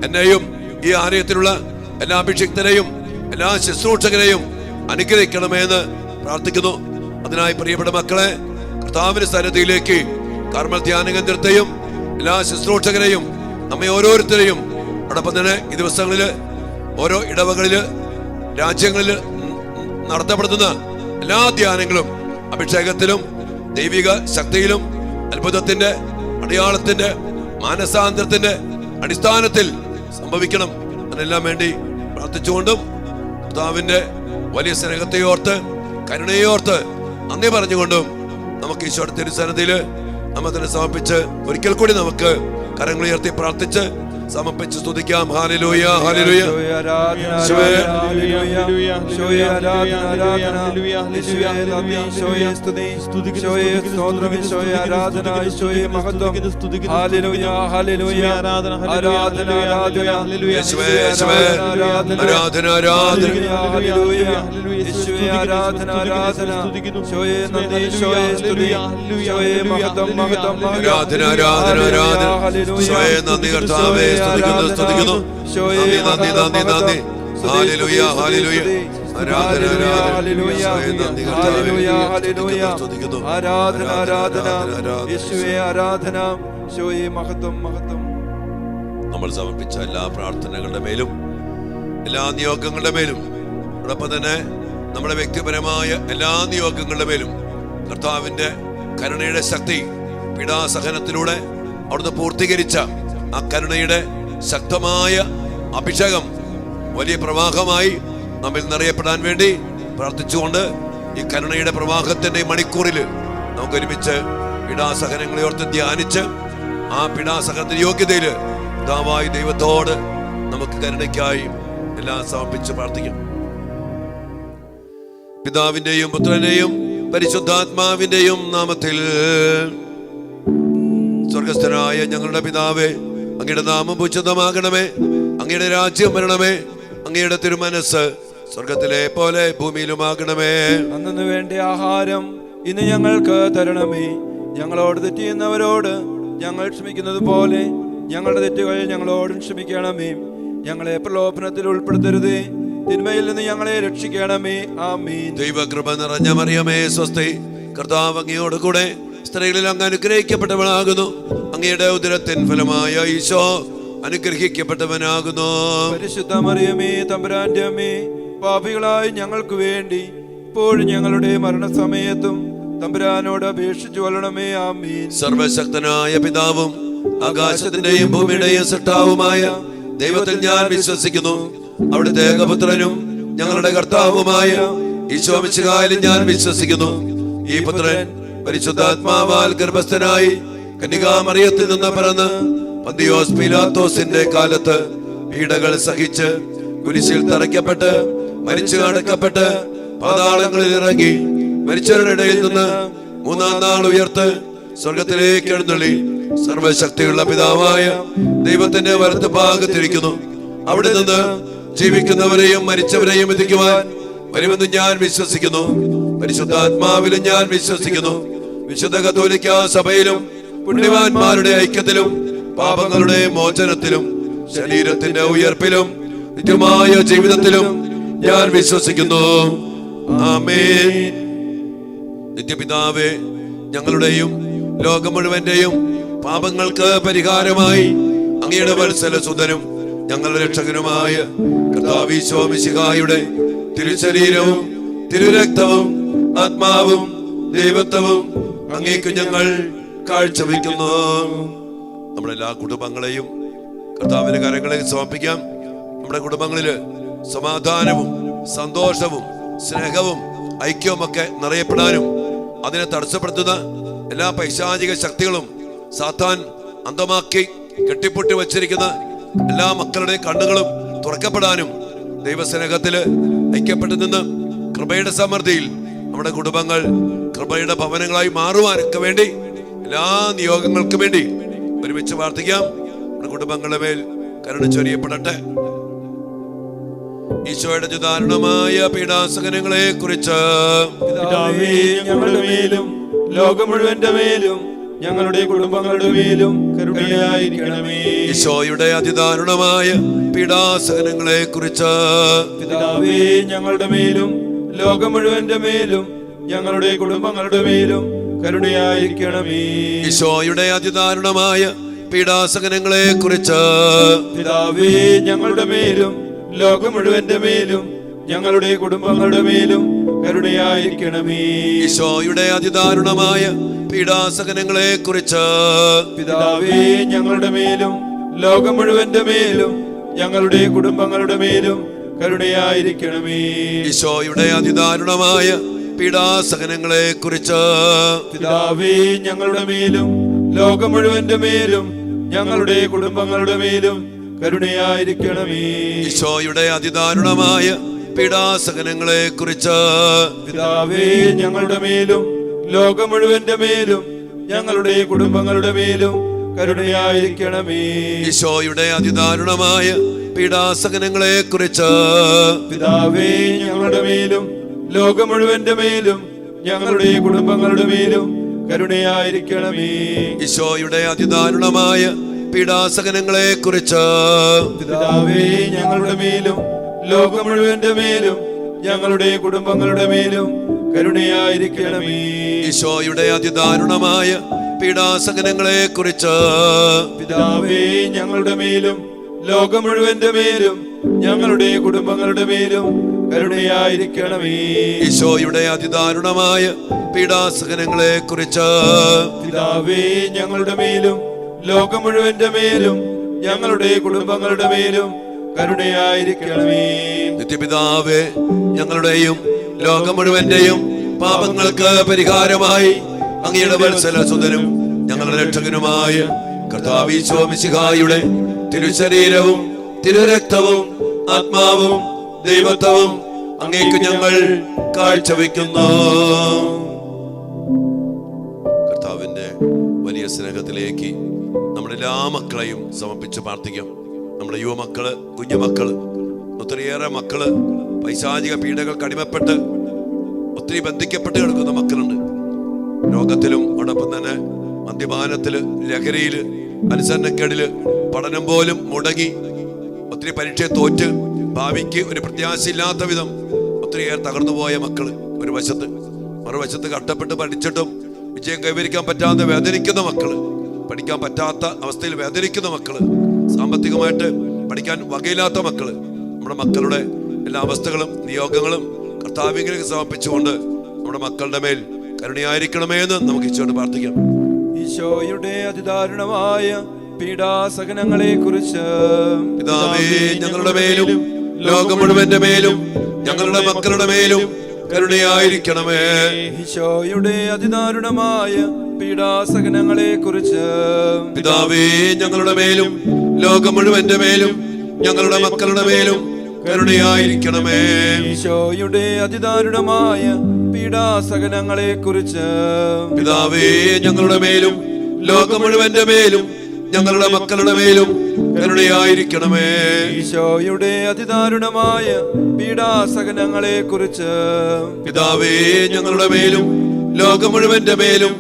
എന്നെയും ഈ ആലയത്തിലുള്ള എല്ലാ അഭിഷിക്തരെയും എല്ലാ ശുശ്രൂഷകരെയും അനുഗ്രഹിക്കണമേ എന്ന് പ്രാർത്ഥിക്കുന്നു. അതിനായി പ്രിയപ്പെട്ട മക്കളെ, കർത്താവിന്റെ സന്നിധിയിലേക്ക് കർമ്മ ധ്യാന കേന്ദ്രത്തെയും എല്ലാ ശുശ്രൂഷകരെയും നമ്മെ ഓരോരുത്തരെയും അതോടൊപ്പം തന്നെ ഈ ദിവസങ്ങളില് ഓരോ ഇടവകളില് രാജ്യങ്ങളില് നടത്തപ്പെടുന്ന എല്ലാ ധ്യാനങ്ങളും അഭിഷേകത്തിലും ദൈവിക ശക്തിയിലും അത്ഭുതത്തിന്റെ അടയാളത്തിന്റെ മാനസാന്തരത്തിന്റെ അടിസ്ഥാനത്തിൽ സംഭവിക്കണം. അതിനെല്ലാം വേണ്ടി പ്രാർത്ഥിച്ചുകൊണ്ടും കർത്താവിന്റെ വലിയ സ്നേഹത്തെയോർത്ത് കരുണയോർത്ത് നന്ദി പറഞ്ഞുകൊണ്ടും നമുക്ക് ഈശോയുടെ തിരുസന്നിധിയില് നമ്മെ തന്നെ സമർപ്പിച്ച് ഒരിക്കൽ കൂടി നമുക്ക് കരങ്ങളുയർത്തി പ്രാർത്ഥിച്ച് സമർപ്പിച്ച് സ്തുതിക്കാം. ഹല്ലേലൂയ, ഹല്ലേലൂയ, നന്ദി കർത്താവേ, സ്തുതിക്കുന്നു. നന്ദി, നന്ദി, നന്ദി. Hallelujah, hallelujah. ആരാധന, നമ്മൾ സമർപ്പിച്ച എല്ലാ പ്രാർത്ഥനകളുടെ മേലും എല്ലാ നിയോഗങ്ങളുടെ മേലും അതോടൊപ്പം തന്നെ നമ്മുടെ വ്യക്തിപരമായ എല്ലാ നിയോഗങ്ങളുടെ മേലും കർത്താവിന്റെ കരുണയുടെ ശക്തി പീഡാസഹനത്തിലൂടെ അവിടുന്ന് പൂർത്തീകരിച്ച ആ കരുണയുടെ ശക്തമായ അഭിഷേകം വലിയ പ്രവാഹമായി നമ്മിൽ നിറയപ്പെടാൻ വേണ്ടി പ്രാർത്ഥിച്ചുകൊണ്ട് ഈ കരുണയുടെ പ്രവാഹത്തിന്റെ മണിക്കൂറിൽ നമുക്ക് ഒരുമിച്ച് പീഡാസഹനങ്ങളെ ഓർത്ത് ധ്യാനിച്ച് ആ പീഡാസഹനത്തിന്റെ യോഗ്യതയിൽ പിതാവായ ദൈവത്തോട് നമുക്ക് കരുണയ്ക്കായി എല്ലാം സമർപ്പിച്ച് പ്രാർത്ഥിക്കാം. പിതാവിന്റെയും പുത്രന്റെയും പരിശുദ്ധാത്മാവിന്റെയും നാമത്തിൽ. സ്വർഗസ്ഥനായ ഞങ്ങളുടെ പിതാവേ, അങ്ങയുടെ നാമം പൂജിതമാകണമേ, അങ്ങയുടെ രാജ്യം വരണമേ, അങ്ങയുടെ തിരുമനസ് സ്വർഗത്തിലെ പോലെ ഭൂമിയിലുമാകണമേ. അന്നു വേണ്ട ആഹാരം ഇന്ന് ഞങ്ങൾക്ക് തരണമേ. ഞങ്ങളോട് തെറ്റ് ചെയ്യുന്നവരോട് ഞങ്ങൾ ക്ഷമിക്കുന്നത് പോലെ ഞങ്ങളുടെ തെറ്റുകൾ ഞങ്ങളോടും ക്ഷമിക്കണമേ. ഞങ്ങളെ പ്രലോഭനത്തിൽ ഉൾപ്പെടുത്തരുതേ, തിന്മയിൽ നിന്ന് ഞങ്ങളെ രക്ഷിക്കണമേ. ആമീൻ. ദൈവകൃപ നിറഞ്ഞ മറിയമേ സ്വസ്തി, കർത്താവ് അങ്ങയോട് കൂടെ സ്ത്രീകളിൽ അങ്ങ് അനുഗ്രഹിക്കപ്പെട്ടവനാകുന്നു. അങ്ങയുടെ ഉദരത്തിൻ ഫലമായ ഈശോ അനുഗ്രഹിക്കപ്പെട്ടവനാകുന്നു. പരിശുദ്ധ മറിയമേ, തമ്പുരാന്റെ അമ്മേ, പാപികളായി ഞങ്ങൾക്ക് വേണ്ടി ഇപ്പോഴും ഞങ്ങളുടെ മരണസമയത്തും തമ്പുരാനോട് അപേക്ഷിച്ചു കൊള്ളണമേ. ആമീൻ. സർവശക്തനായ പിതാവും ആകാശത്തിന്റെയും ഭൂമിയുടെയും സൃഷ്ടാവുമായ ദൈവത്തിൽ ഞാൻ വിശ്വസിക്കുന്നു. അവിടുത്തെ ഏകപുത്രനും ഞങ്ങളുടെ കർത്താവുമായ ഈശോ മിശിഹായിൽ ഞാൻ വിശ്വസിക്കുന്നു. ഈ പുത്രൻ പരിശുദ്ധാത്മാവാൽ ഗർഭസ്ഥനായി കന്യകാമറിയത്തിൽ നിന്ന് പിറന്ന് പന്തിയോസ് പീലാത്തോസിന്റെ കാലത്ത് പീഡകൾ സഹിച്ച് കുരിശിൽ തറയ്ക്കപ്പെട്ട് മരിച്ചു അടക്കപ്പെട്ട് പാതാളങ്ങളിൽ ഇറങ്ങി മരിച്ചവരുടെ ഇടയിൽ നിന്ന് മൂന്നാം നാൾ ഉയർത്ത് സ്വർഗത്തിലേക്ക് എഴുന്നള്ളി സർവശക്തിയുള്ള പിതാവായ ദൈവത്തിന്റെ വലത്ത് ഭാഗത്തിരിക്കുന്നു. അവിടെ നിന്ന് ജീവിക്കുന്നവരെയും മരിച്ചവരെയും വിധിക്കുവാൻ വരുമെന്ന് ഞാൻ വിശ്വസിക്കുന്നു. പരിശുദ്ധാത്മാവിലും ഞാൻ വിശ്വസിക്കുന്നു. വിശുദ്ധ കത്തോലിക്കാ സഭയിലും പുണ്യവാന്മാരുടെ ഐക്യത്തിലും പാപങ്ങളുടെ മോചനത്തിലും ശരീരത്തിന്റെ ഉയർപ്പിലും നിത്യമായ ജീവിതത്തിലും ഞാൻ വിശ്വസിക്കുന്നു. ആമേൻ. നിത്യപിതാവേ, ഞങ്ങളുടെയും ലോകം മുഴുവന്റെയും പാപങ്ങൾക്ക് പരിഹാരമായി അങ്ങയുടെ വത്സല സുതനും ഞങ്ങളുടെ രക്ഷകനുമായ കർത്താവ് ഈശോ മിശിഹായുടെ തിരുശരീരവും തിരുരക്തവും ആത്മാവും ദൈവത്വവും അങ്ങേക്ക് ഞങ്ങൾ കാഴ്ചവെക്കുന്നു. നമ്മുടെ എല്ലാ കുടുംബങ്ങളെയും കർത്താവിന്റെ കരങ്ങളിൽ സമർപ്പിക്കാം. നമ്മുടെ കുടുംബങ്ങളില് സമാധാനവും സന്തോഷവും സ്നേഹവും ഐക്യവും ഒക്കെ നിറയപ്പെടാനും അതിനെ തടസ്സപ്പെടുത്തുന്ന എല്ലാ പൈശാചിക ശക്തികളും സാത്താൻ അന്തമാക്കി കെട്ടിപ്പൊട്ടി വച്ചിരിക്കുന്ന എല്ലാ മക്കളുടെ കണ്ണുകളും തുറക്കപ്പെടാനും ദൈവസ്നേഹത്തില് ഐക്യപ്പെട്ടു നിന്ന് കൃപയുടെ സമൃദ്ധിയിൽ നമ്മുടെ കുടുംബങ്ങൾ കൃപയുടെ ഭവനങ്ങളായി മാറുവാനൊക്കെ വേണ്ടി എല്ലാ നിയോഗങ്ങൾക്കും വേണ്ടി ഒരുമിച്ച് പ്രാർത്ഥിക്കാം. നമ്മുടെ കുടുംബങ്ങളുടെ മേൽ കരുണ ചൊരിയപ്പെടട്ടെ. ഈശോയുടെ ദാരുണമായ പീഡാസഹനങ്ങളെ കുറിച്ച് ഞങ്ങളുടെ മേലും ലോകം മുഴുവന്റെ മേലും ഞങ്ങളുടെ കുടുംബങ്ങളുടെ മേലും കരുണയായിരിക്കണമേ. ഈശോയുടെ അതിദാരുണമായ പീഡാസഹനങ്ങളെ കുറിച്ച് പിതാവേ, ഞങ്ങളുടെ മേലും ലോകം മുഴുവന്റെ മേലും ഞങ്ങളുടെ കുടുംബങ്ങളുടെ മേലും കരുണയായിരിക്കണമേ. ഈശോയുടെ അതിദാരുണമായ പീഡാസഹനങ്ങളെ കുറിച്ച് പിതാവേ, ഞങ്ങളുടെ മേലും ലോകം മുഴുവന്റെ മേലും ഞങ്ങളുടെ കുടുംബങ്ങളുടെ മേലും കരുണയായിരിക്കണമേ. ഈശോയുടെ അതിദാരുണമായ പീഡാസഹനങ്ങളെ കുറിച്ച് പിതാവേ, ഞങ്ങളുടെ മേലും ലോകം മുഴുവന്റെ മേലും ഞങ്ങളുടെ കുടുംബങ്ങളുടെ മേലും കരുണയായിരിക്കണമേ. ഈശോയുടെ അതിദാരുണമായ പീഡാസഹനങ്ങളെ കുറിച്ച് പിതാവേ, ഞങ്ങളുടെ മേലും ലോകം മുഴുവന്റെ മേലും ഞങ്ങളുടെ കുടുംബങ്ങളുടെ മേലും കരുണയായിരിക്കണമേ. ഈശോയുടെ അതിദാരുണമായ പീഡാസഹനങ്ങളെ കുറിച്ച് പിതാവേ, ഞങ്ങളുടെ മേലും ലോകം മുഴുവന്റെ മേലും ഞങ്ങളുടെ കുടുംബങ്ങളുടെ മേലും കരുണയായിരിക്കണമേ. ഈശോയുടെ അതിദാരുണമായ പീഡാസഹനങ്ങളെ കുറിച്ച് പിതാവേ, ഞങ്ങളുടെ മേലും ലോകം മുഴുവന്റെ മേലും ഞങ്ങളുടെ കുടുംബങ്ങളുടെ മേലും കരുണയായിരിക്കണമേ. ഈശോയുടെ അതിദാരുണമായ പീഡാസഹനങ്ങളെ കുറിച്ച് പിതാവേ, ഞങ്ങളുടെ മേലും ലോകം മുഴുവന്റെ മേലും ഞങ്ങളുടെ കുടുംബങ്ങളുടെ മേലും കരുണയായിരിക്കണമേ. ഈശോയുടെ അതിദാരുണമായ പീഡാസഹനങ്ങളെ കുറിച്ച് പിതാവേ, ഞങ്ങളുടെ മേലും ലോകം മുഴുവന്റെ മേലും ഞങ്ങളുടെ കുടുംബങ്ങളുടെ മേലും കരുണയായിരിക്കണമേ. ഈശോയുടെ അതിദാരുണമായ പീഡാസഹനങ്ങളെ കുറിച്ച് പിതാവേ, ഞങ്ങളുടെ മേലും ലോകം മുഴുവന്റെ മേലും ഞങ്ങളുടെ കുടുംബങ്ങളുടെ മേലും കരുണയായിരിക്കണമേ. നിത്യപിതാവേ, ഞങ്ങളുടെയും ലോകം മുഴുവന്റെയും പാപങ്ങൾക്ക് പരിഹാരമായി അങ്ങയുടെ വത്സല സുതനും ഞങ്ങളുടെ രക്ഷകനുമായ കർത്താവ് ഈശോ മിശിഹായുടെ തിരുശരീരവും തിരുരക്തവും ആത്മാവും ദൈവത്വവും അങ്ങേക്ക് ഞങ്ങൾ കാഴ്ചവെക്കുന്നു. കർത്താവിന്റെ വലിയ സ്നേഹത്തിലേക്ക് നമ്മുടെ എല്ലാ മക്കളെയും സമർപ്പിച്ച് പ്രാർത്ഥിക്കാം. നമ്മുടെ യുവമക്കള്, കുഞ്ഞുമക്കള്, ഒത്തിരിയേറെ മക്കള് പൈശാചിക പീഡകൾക്ക് അടിമപ്പെട്ട് ഒത്തിരി ബന്ധിക്കപ്പെട്ട് കിടക്കുന്ന മക്കളുണ്ട്. രോഗത്തിലും അതോടൊപ്പം തന്നെ മദ്യപാനത്തില്, ലഹരിയില്, അനുസരണക്കേടില്, പഠനം പോലും മുടങ്ങി ഒത്തിരി പരീക്ഷയെ തോറ്റ് ഭാവിക്ക് ഒരു പ്രത്യാശയില്ലാത്ത വിധം ഒത്തിരിയേറെ തകർന്നു പോയ മക്കള് ഒരു വശത്ത്, മറുവശത്ത് കഷ്ടപ്പെട്ട് പഠിച്ചിട്ടും വിജയം കൈവരിക്കാൻ പറ്റാതെ വേദനിക്കുന്ന മക്കള്, പഠിക്കാൻ പറ്റാത്ത അവസ്ഥയിൽ വേദനിക്കുന്ന മക്കള്, സാമ്പത്തികമായിട്ട് പഠിക്കാൻ വകയില്ലാത്ത മക്കള്, നമ്മുടെ മക്കളുടെ എല്ലാ അവസ്ഥകളും നിയോഗങ്ങളും കർത്താവിലേക്ക് സമർപ്പിച്ചുകൊണ്ട് നമ്മുടെ മക്കളുടെ മേൽ കരുണയായിരിക്കണമേ എന്ന് നമുക്ക് ഈശോയോട് പ്രാർത്ഥിക്കാം. ഈശോയുടെ അതിദാരുണമായ പീഡാസഹനങ്ങളെ കുറിച്ച് പിതാവേ, ഞങ്ങളുടെ മേലും ലോകം മുഴുവന്റെ മേലും ഞങ്ങളുടെ മക്കളുടെ മേലും കരുണയായിരിക്കണമേ. ഈശോയുടെ അതിദാരുണമായ പീഡാസഹനങ്ങളെ കുറിച്ച് പിതാവേ, ഞങ്ങളുടെ മേലും ലോകം മുഴുവന്റെ മേലും ഞങ്ങളുടെ മക്കളുടെ മേലും കരുണയായിരിക്കണമേ. ഈശോയുടെ അതിദാരുണമായ പീഡാസഹനങ്ങളെ കുറിച്ച് പിതാവേ, ഞങ്ങളുടെ മേലും ലോകം മുഴുവന്റെ മേലും ഞങ്ങളുടെ മക്കളുടെ മേലും കരുണയായിരിക്കണമേ. ഈശോയുടെ അതിദാരുണമായ പീഡാസഹനങ്ങളെ കുറിച്ച് പിതാവേ, ഞങ്ങളുടെ മേലും ലോകം മുഴുവന്റെ മേലും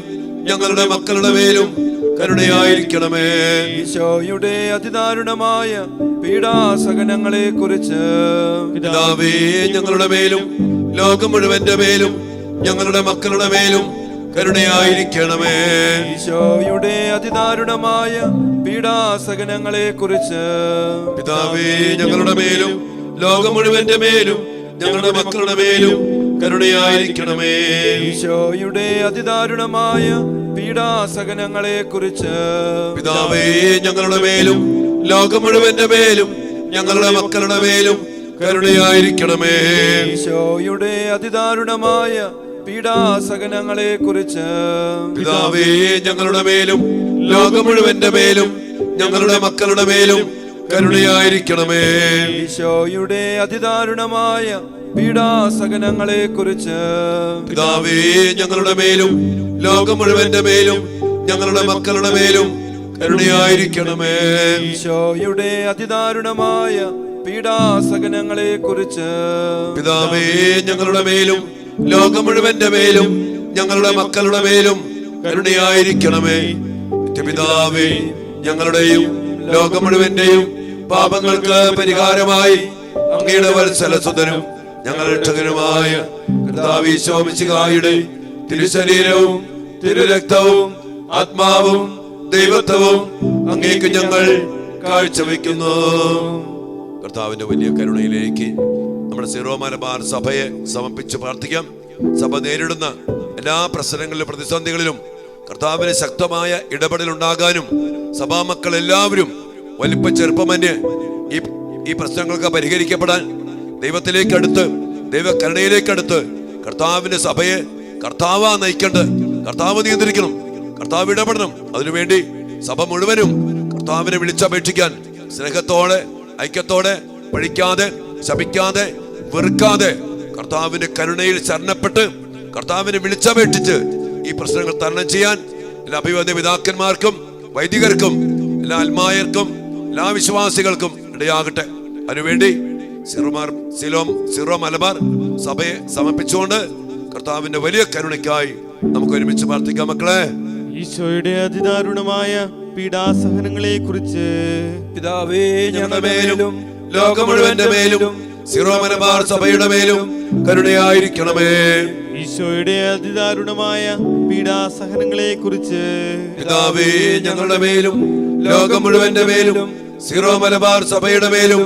ഞങ്ങളുടെ മക്കളുടെ മേലും കരുണയായിരിക്കണമേ. ഈശോയുടെ അതിദാരുണമായ പീഡാസഹനങ്ങളെ കുറിച്ച് പിതാവേ, ഞങ്ങളുടെ മേലും ലോകം മുഴുവന്റെ മേലും ഞങ്ങളുടെ മക്കളുടെ മേലും കരുണയായിരിക്കണമേ. ഈശോയുടെ അതിദാരുണമായ പീഡാസഹനങ്ങളെ കുറിച്ച് പിതാവേ, ഞങ്ങളുടെ മേലും ലോകം മുഴുവന്റെ മേലും ഞങ്ങളുടെ മക്കളുടെ മേലും കരുണയായിരിക്കണമേ. ഈശോയുടെ അതിദാരുണമായ പീഡാസഹനങ്ങളെ കുറിച്ച് പിതാവേ, ഞങ്ങളുടെ മേലും ലോകം മുഴുവന്റെ മേലും ഞങ്ങളുടെ മക്കളുടെ മേലും കരുണയായിരിക്കണമേ. ഈശോയുടെ അതിദാരുണമായ പീഡാസഹനങ്ങളെ കുറിച്ച് പിതാവേ, ഞങ്ങളുടെ മേലും ലോകം മുഴുവന്റെ മേലും ഞങ്ങളുടെ മക്കളുടെ മേലും കരുണയായിരിക്കണമേ. ഈശോയുടെ അതിദാരുണമായ പീഡാസഹനങ്ങളെ കുറിച്ച് പിതാവേ, ഞങ്ങളുടെ മേലും ലോകം മുഴുവന്റെ മേലും ഞങ്ങളുടെ മക്കളുടെ മേലും കരുണയായിരിക്കണമേ. ഈശോയുടെ അതിദാരുണമായ പീഡാസഹനങ്ങളെ കുറിച്ച് പിതാവേ, ഞങ്ങളുടെ മേലും ലോകം മുഴുവന്റെ മേലും ഞങ്ങളുടെ മക്കളുടെ മേലും കരുണയായിരിക്കണമേ. പിതാവേ, ഞങ്ങളുടെയും ലോകം മുഴുവന്റെയും പാപങ്ങൾക്ക് പരിഹാരമായി അങ്ങയുടെ വത്സലസുതനും ഞങ്ങളുടെ രക്ഷകനുമായ കർത്താവ് ഈശോ മിശിഹായുടെ തിരുശരീരവും തിരുരക്തവും ആത്മാവും ദൈവത്വവും അങ്ങേക്ക് ഞങ്ങൾ കാഴ്ചവെക്കുന്നു. കർത്താവിന്റെ വലിയ കരുണയിലേക്ക് നമ്മുടെ സീറോ മലബാർ സഭയെ സമർപ്പിച്ച് പ്രാർത്ഥിക്കാം. സഭ നേരിടുന്ന എല്ലാ പ്രശ്നങ്ങളിലും പ്രതിസന്ധികളിലും കർത്താവിന് ശക്തമായ ഇടപെടൽ ഉണ്ടാകാനും സഭാമക്കൾ എല്ലാവരും വലിപ്പ ചെറുപ്പമന്യേ ഈ പ്രശ്നങ്ങൾക്ക് പരിഹരിക്കപ്പെടാൻ ദൈവത്തിലേക്ക് അടുത്ത് ദൈവകരുണയിലേക്ക് അടുത്ത് കർത്താവിന്റെ സഭയെ കർത്താവാ നയിക്കേണ്ടത്. കർത്താവ് നിയന്ത്രിക്കണം, കർത്താവ് ഇടപെടണം. അതിനുവേണ്ടി സഭ മുഴുവനും കർത്താവിനെ വിളിച്ചപേക്ഷിക്കാൻ സ്നേഹത്തോടെ ഐക്യത്തോടെ പഴിക്കാതെ ശപിക്കാതെ വെറുക്കാതെ കർത്താവിന്റെ കരുണയിൽ ശരണപ്പെട്ട് കർത്താവിനെ വിളിച്ചപേക്ഷിച്ച് ഈ പ്രശ്നങ്ങൾ തരണം ചെയ്യാൻ എല്ലാ അഭിവാദ്യ പിതാക്കന്മാർക്കും വൈദികർക്കും എല്ലാ ആത്മായർക്കും എല്ലാ വിശ്വാസികൾക്കും ഇടയാകട്ടെ. അതിനുവേണ്ടി സീറോ മലബാർ സഭയെ സമർപ്പിച്ചുകൊണ്ട് കർത്താവിന്റെ വലിയ കരുണയ്ക്കായി നമുക്ക് ഒരുമിച്ച് പ്രാർത്ഥിക്കാം. മക്കളെ, ഈശോയുടെ അതിദാരുണമായ പീഡാസഹനങ്ങളെ കുറിച്ച് പിതാവേ, ഞങ്ങളുടെ മേലും ലോകം മുഴുവന്റെ മേലും സീറോ മലബാർ സഭയുടെ മേലും കരുണയായിരിക്കണമേ. ഈശോയുടെ അതിദാരുണമായ പീഡാസഹനങ്ങളെ കുറിച്ച് പിതാവേ, ഞങ്ങളുടെ മേലും ലോകം മുഴുവന്റെ മേലും സീറോ മലബാർ സഭയുടെ മേലും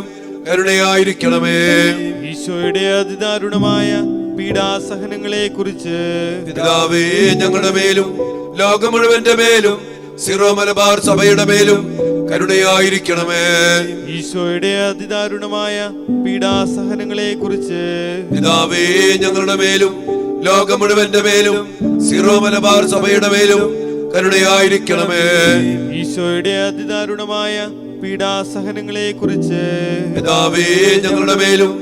കരുണയായിരിക്കണമേ. ഈശോയുടെ അതിദാരുണമായ പീഡാസഹനങ്ങളെ കുറിച്ച് പിതാവേ, ഞങ്ങളുടെ മേലും ലോകം മുഴുവന്റെ മേലും സീറോ മലബാർ സഭയുടെ മേലും കരുണയായിരിക്കണമേ. ഈശോയുടെ അതിദാരുണമായ പീഡാസഹനങ്ങളെ കുറിച്ച് പിതാവേ, ഞങ്ങളുടെ മേലും ലോകം മുഴുവന്റെ മേലും സീറോ മലബാർ സഭയുടെ മേലും കരുണയായിരിക്കണമേ. ഈശോയുടെ അതിദാരുണമായ പീഡാസഹനങ്ങളെ കുറിച്ച് പിതാവേ, ഞങ്ങളുടെ മേലും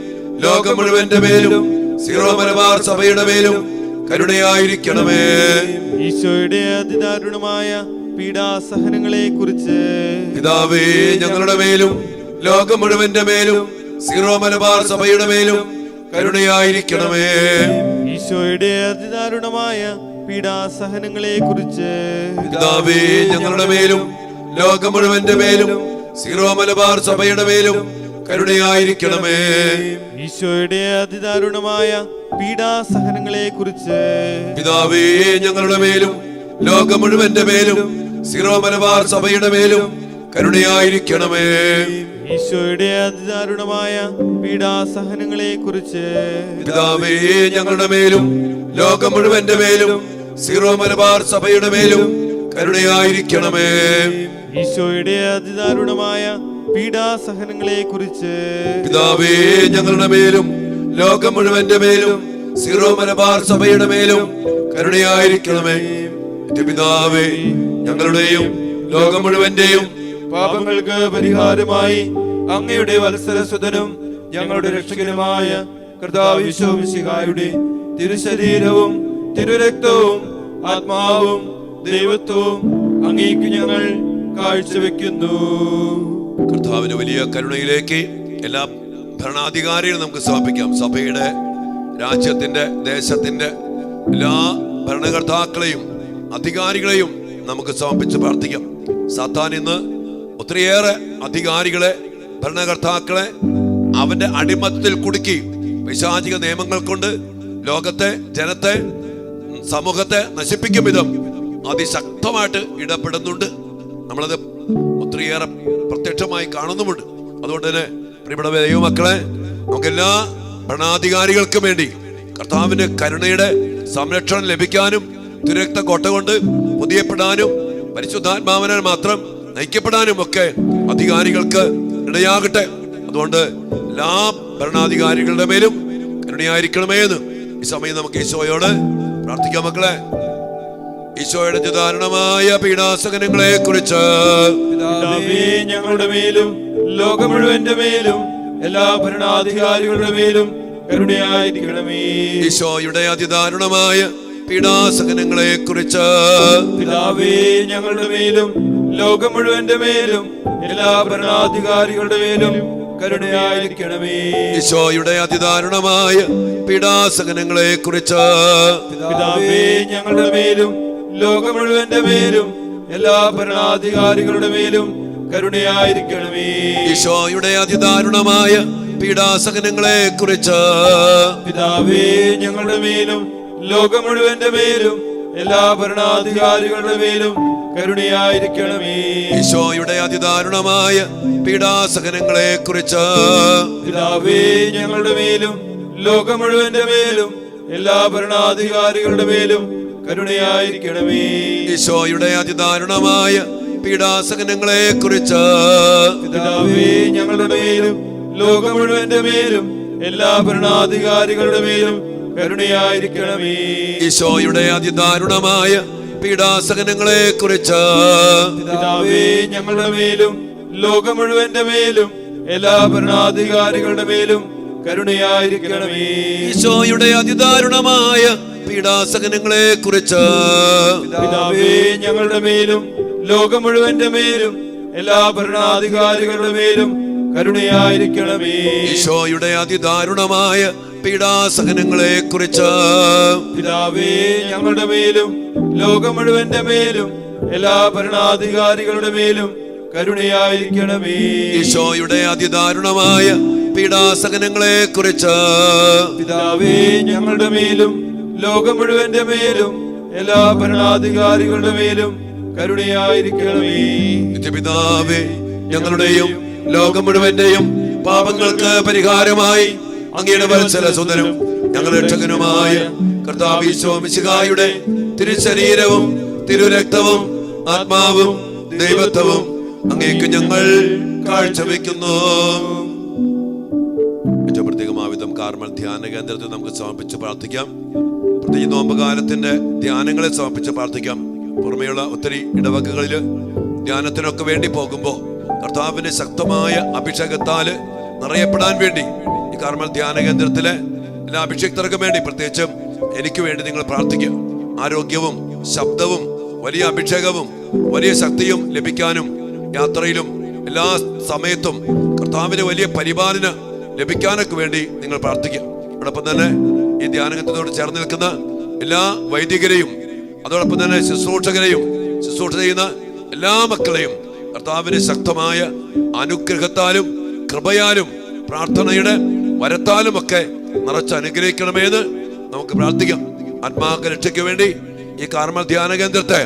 ലോകം മുഴുവന്റെ മേലും സീറോ മലബാർ സഭയുടെ മേലും കരുണയായിരിക്കണമേ. ഈശോയുടെ അതിദാരുണമായ പീഡാസഹനങ്ങളെ കുറിച്ച് പിതാവേ, ഞങ്ങളുടെ മേലും ലോകം മുഴുവന്റെ മേലും സീറോ മലബാർ സഭയുടെ മേലും കരുണയായിരിക്കണമേ. ഈശോയുടെ അതിദാരുണമായ പീഡാസഹനങ്ങളെ കുറിച്ച് പിതാവേ, ഞങ്ങളുടെ മേലും ലോകം മുഴുവന്റെ മേലും സീറോ മലബാർ സഭയുടെ മേലും കരുണയായിരിക്കണമേ. ഈശോയുടെ അതിദാരുണമായ പീഡാസഹനങ്ങളെ കുറിച്ച് പിതാവേ, ഞങ്ങളുടെ മേലും ലോകം മുഴുവന്റെ മേലും സീറോ മലബാർ സഭയുടെ മേലും കരുണയായിരിക്കണമേ. ഈശോയുടെ അതിദാരുണമായ പീഡാസഹനങ്ങളെ കുറിച്ച് പിതാവേ, ഞങ്ങളുടെ മേലും ലോകം മുഴുവന്റെ മേലും സീറോ മലബാർ സഭയുടെ മേലും കരുണയായിരിക്കണമേ. ഈശോയുടെ അതിദാരുണമായ പീഡാസഹനങ്ങളെ കുറിച്ച് പിതാവേ, ഞങ്ങളുടെ മേലും ലോകം മുഴുവന്റെ മേലും സീറോ മലബാർ സഭയുടെ മേലും കരുണയായിരിക്കണമേ. പിതാവേ, ഞങ്ങളുടെയും ലോകം മുഴുവന്റെയും പാപങ്ങൾക്ക് പരിഹാരമായി അങ്ങയുടെ വത്സലസുതനും ഞങ്ങളുടെ രക്ഷകനുമായ കർത്താവ് യേശു മിശിഹായുടെ തിരുശരീരവും തിരുരക്തവും ആത്മാവും ദൈവത്വവും അങ്ങേക്ക് ഞങ്ങൾ കാഴ്ചവെക്കുന്നു. കർത്താവിന്റെ വലിയ കരുണയിലേക്ക് എല്ലാ ഭരണാധികാരികളും നമുക്ക് സമർപ്പിക്കാം. സഭയുടെ, രാജ്യത്തിന്റെ, ദേശത്തിന്റെ എല്ലാ ഭരണകർത്താക്കളെയും അധികാരികളെയും നമുക്ക് സമർപ്പിച്ച് പ്രാർത്ഥിക്കാം. സാത്താൻ ഇന്ന് ഒത്തിരിയേറെ അധികാരികളെ, ഭരണകർത്താക്കളെ അവന്റെ അടിമത്തത്തിൽ കുടുക്കി പൈശാചിക നിയമങ്ങൾ കൊണ്ട് ലോകത്തെ, ജനത്തെ, സമൂഹത്തെ നശിപ്പിക്കും വിധം അതിശക്തമായിട്ട് ഇടപെടുന്നുണ്ട്. നമ്മളത് ഒത്തിരിയേറെ പ്രത്യക്ഷമായി കാണുന്നുമുണ്ട്. അതുകൊണ്ട് തന്നെ പ്രിയപ്പെട്ട ദൈവമക്കളെ, നമുക്കെല്ലാ ഭരണാധികാരികൾക്കും വേണ്ടി കർത്താവിന്റെ കരുണയുടെ സംരക്ഷണം ലഭിക്കാനും തിരുരക്ത കോട്ട കൊണ്ട് പുതിയപ്പെടാനും പരിശുദ്ധാത്മാവിനാൽ മാത്രം നയിക്കപ്പെടാനും ഒക്കെ അധികാരികൾക്ക് ഇടയാകട്ടെ. അതുകൊണ്ട് എല്ലാ ഭരണാധികാരികളുടെ മേലും കരുണയായിരിക്കണമേ എന്ന് ഈ സമയം നമുക്ക് ഈശോയോട് പ്രാർത്ഥിക്കാം. മക്കളെ, ഈശോയുടെ ദാരുണമായ പീഡാസഹനങ്ങളെ കുറിച്ച് ഞങ്ങളുടെ മേലും ലോകം മുഴുവന്റെ മേലും എല്ലാ ഭരണാധികാരികളുടെ മേലും കരുണയായിരിക്കണമേ. ഈശോയുടെ അതിദാരുണമായ പീഡാസഹനങ്ങളെ കുറിച്ച് പിതാവേ, ഞങ്ങളുടെ മേലും ലോകം മുഴുവന്റെ മേലും എല്ലാ ഭരണാധികാരികളുടെ മേലും കരുണയായിരിക്കണമേ. ഈശോയുടെ അതിദാരുണമായ പീഡാസഹനങ്ങളെ കുറിച്ച് പിതാവേ, ഞങ്ങളുടെ മേലും ലോകം മുഴുവന്റെ മേലും എല്ലാ ഭരണാധികാരികളുടെ മേലും കരുണയായിരിക്കണമേ. ഈശോയുടെ അതിദാരുണമായ പീഡാസഹനങ്ങളെ കുറിച്ച് പിതാവേ, ഞങ്ങളുടെ മേലും ലോകം മുഴുവന്റെ മേലും എല്ലാ ഭരണാധികാരികളുടെ മേലും കരുണയായിരിക്കണമേ. ഈശോയുടെ അതിദാരുണമായ പീഡാസഹനങ്ങളെ കുറിച്ച് പിതാവേ, ഞങ്ങളുടെ മേലും ലോകം മുഴുവന്റെ മേലും എല്ലാ ഭരണാധികാരികളുടെ മേലും കരുണയായിരിക്കണമേ. ഈശോയുടെ അതിദാരുണമായ പീഡാസഹനങ്ങളെ കുറിച്ച് പിതാവേ, ഞങ്ങളുടെ മേലും ലോകം മുഴുവന്റെ മേലും എല്ലാ ഭരണാധികാരികളുടെ മേലും കരുണയായിരിക്കണമേ. ഈശോയുടെ അതിദാരുണമായ പീഡാസഹനങ്ങളെ കുറിച്ച് പിതാവേ, ഞങ്ങളുടെ മേലും ലോകം മുഴുവന്റെ മേലും എല്ലാ ഭരണാധികാരികളുടെ മേലും കരുണയായിരിക്കണമേ. ഈശോയുടെ അതിദാരുണമായ പീഡാസഹനങ്ങളെ കുറിച്ച് പിതാവേ, ഞങ്ങളുടെ മേലും ലോകം മുഴുവന്റെ മേലും എല്ലാ ഭരണാധികാരികളുടെ മേലും കരുണയായിരിക്കണമേ. ഈശോയുടെ അതിദാരുണമായ പീഡാസഹനങ്ങളെ കുറിച്ച് പിതാവേ, ഞങ്ങളുടെ മേലും ലോകം മുഴുവന്റെ മേലും എല്ലാ ഭരണാധികാരികളുടെ മേലും കരുണയായിരിക്കണമേ. ഈശോയുടെ അതിദാരുണമായ പീഡാസഹനങ്ങളെ കുറിച്ച് പിതാവേ, ഞങ്ങളുടെ മേലും ലോകം മുഴുവന്റെ മേലും എല്ലാ ഭരണാധികാരികളുടെ മേലും കരുണയായിരിക്കണമേ. നിത്യപിതാവേ, ഞങ്ങളുടെയും ലോകം മുഴുവന്റെയും പാപങ്ങൾക്ക് പരിഹാരമായി അങ്ങയുടെ വത്സലസുതനും ഞങ്ങളുടെ രക്ഷകനുമായ കർത്താവ് യേശു മിശിഹായുടെ തിരുശരീരവും തിരുരക്തവും ആത്മാവും ദൈവത്വവും അങ്ങേക്ക് ഞങ്ങൾ കാഴ്ചവെക്കുന്നു. ഏറ്റവും പ്രത്യേകമാവിധം കാർമൽ ധ്യാന കേന്ദ്രത്തിൽ നമുക്ക് സമർപ്പിച്ച് പ്രാർത്ഥിക്കാം. പ്രത്യേകിച്ച് നോമ്പുകാലത്തിന്റെ ധ്യാനങ്ങളെ സമർപ്പിച്ച് പ്രാർത്ഥിക്കാം. പുറമെയുള്ള ഒത്തിരി ഇടവകകളിൽ ധ്യാനത്തിനൊക്കെ വേണ്ടി പോകുമ്പോൾ കർത്താവിന്റെ ശക്തമായ അഭിഷേകത്താല് നിറയപ്പെടാൻ വേണ്ടി ഈ കാർമൽ ധ്യാന കേന്ദ്രത്തിലെ എല്ലാ അഭിഷേകർക്കും വേണ്ടി, പ്രത്യേകിച്ചും എനിക്ക് വേണ്ടി നിങ്ങൾ പ്രാർത്ഥിക്കുക. ആരോഗ്യവും ശബ്ദവും വലിയ അഭിഷേകവും വലിയ ശക്തിയും ലഭിക്കാനും യാത്രയിലും എല്ലാ സമയത്തും കർത്താവിന്റെ വലിയ പരിപാലന ലഭിക്കാനൊക്കെ വേണ്ടി നിങ്ങൾ പ്രാർത്ഥിക്കുക. അതോടൊപ്പം തന്നെ ഈ ധ്യാനകേന്ദ്രത്തോട് ചേർന്ന് നിൽക്കുന്ന എല്ലാ വൈദികരെയും അതോടൊപ്പം തന്നെ ശുശ്രൂഷകരെയും ശുശ്രൂഷ ചെയ്യുന്ന എല്ലാ മക്കളെയും കർത്താവിന്റെ ശക്തമായ അനുഗ്രഹത്താലും കൃപയാലും പ്രാർത്ഥനയുടെ വരത്താലും ഒക്കെ നിറച്ച് അനുഗ്രഹിക്കണമെന്ന് നമുക്ക് പ്രാർത്ഥിക്കാം. ആത്മാക്ക രക്ഷയ്ക്ക് വേണ്ടി ഈ കാർമൽ ധ്യാന കേന്ദ്രത്തെ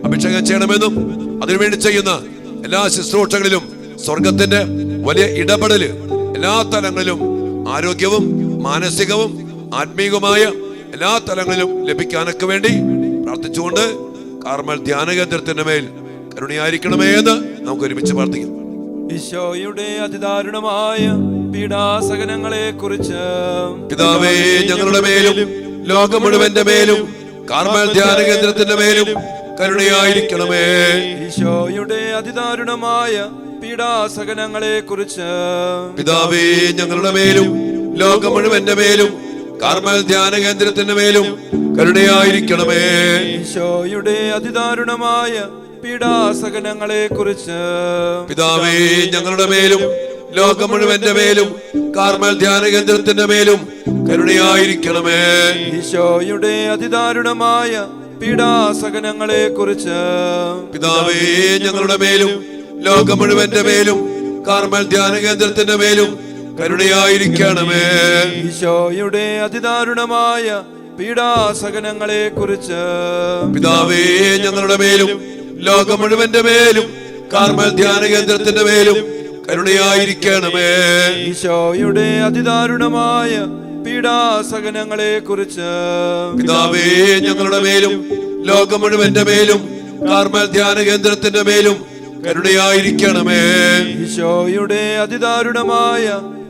അഭിഷേകം ചെയ്യണമെന്നും അതിനുവേണ്ടി ചെയ്യുന്ന എല്ലാ ശുശ്രൂഷകളിലും സ്വർഗത്തിന്റെ വലിയ ഇടപെടല് എല്ലാ തലങ്ങളിലും ആരോഗ്യവും മാനസികവും ആത്മീയവുമായ എല്ലാ തലങ്ങളിലും ലഭിക്കാനൊക്കെ വേണ്ടി പ്രാർത്ഥിച്ചുകൊണ്ട് കാർമൽ ധ്യാന കേന്ദ്രത്തിന്റെ മേൽ കരുണയായിരിക്കണമേ എന്ന് നമുക്ക് ഒരുമിച്ച് പ്രാർത്ഥിക്കാം. ഈശോയുടെ അതിദാരുണമായ പീഡാസഹനങ്ങളെ കുറിച്ച് പിതാവേ ഞങ്ങളുടെ മേലും ലോകം മുഴുവന്റെ മേലും കാർമൽ ധ്യാന കേന്ദ്രത്തിന്റെ മേലും കരുണയായിരിക്കണമേ. ഈശോയുടെ അതിദാരുണമായ പീഡാസഹനങ്ങളെ കുറിച്ച് പിതാവേ ഞങ്ങളുടെ മേലും ലോകം മുഴുവന്റെ മേലും കാർമൽ ധ്യാന കേന്ദ്രത്തിന്റെ മേലും കരുണയായിരിക്കണമേ. ഈശോയുടെ അതിദാരുണമായ പീഡാസഹനങ്ങളെ കുറിച്ച് പിതാവേ ഞങ്ങളുടെ മേലും ലോകം മുഴുവന്റെ മേലും കാർമൽ ധ്യാന കേന്ദ്രത്തിന്റെ മേലും കരുണയായിരിക്കണമേ. ഈശോയുടെ അതിദാരുണമായ പീഡാസഹനങ്ങളെ കുറിച്ച് പിതാവേ ഞങ്ങളുടെ മേലും ലോകം മുഴുവന്റെ മേലും കാർമൽ ധ്യാന കേന്ദ്രത്തിന്റെ മേലും കരുണയായിരിക്കണമേ. ഈശോയുടെ അതിദാരുണമായ പീഡാസഹനങ്ങളെ കുറിച്ച് പിതാവേ ഞങ്ങളുടെ മേലും ലോകം മുഴുവന്റെ മേലും കാർമൽ ധ്യാന കേന്ദ്രത്തിന്റെ മേലും കരുണയായിരിക്കണമേ. ഈശോയുടെ അതിദാരുണമായ പീഡാസഹനങ്ങളെ കുറിച്ച് പിതാവേ ഞങ്ങളുടെ മേലും ലോകം മുഴുവന്റെ മേലും കാർമൽ ധ്യാന കേന്ദ്രത്തിന്റെ മേലും കരുണയായിരിക്കണമേ. ഈശോയുടെ അതിദാരുണമായ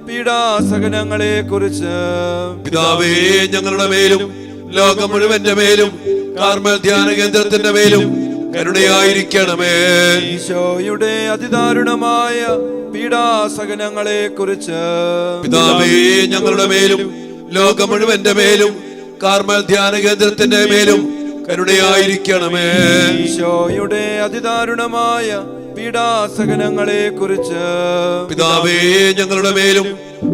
പീഡാസഹനങ്ങളെ കുറിച്ച് പിതാവേ ഞങ്ങളുടെ മേലും ലോകം മുഴുവന്റെ മേലും കാർമൽ ധ്യാന കേന്ദ്രത്തിന്റെ മേലും കരുണയായിരിക്കണമേ. ഈശോയുടെ അതിദാരുണമായ പീഡാസഹനങ്ങളെ കുറിച്ച് പിതാവേ ഞങ്ങളുടെ മേലും ലോകം മുഴുവന്റെ മേലും കാർമൽ ധ്യാന കേന്ദ്രത്തിന്റെ മേലും കരുണയായിരിക്കണമേ. ഈശോയുടെ അതിദാരുണമായ പീഡാസഹനങ്ങളെ കുറിച്ച് പിതാവേ ഞങ്ങളുടെ മേലും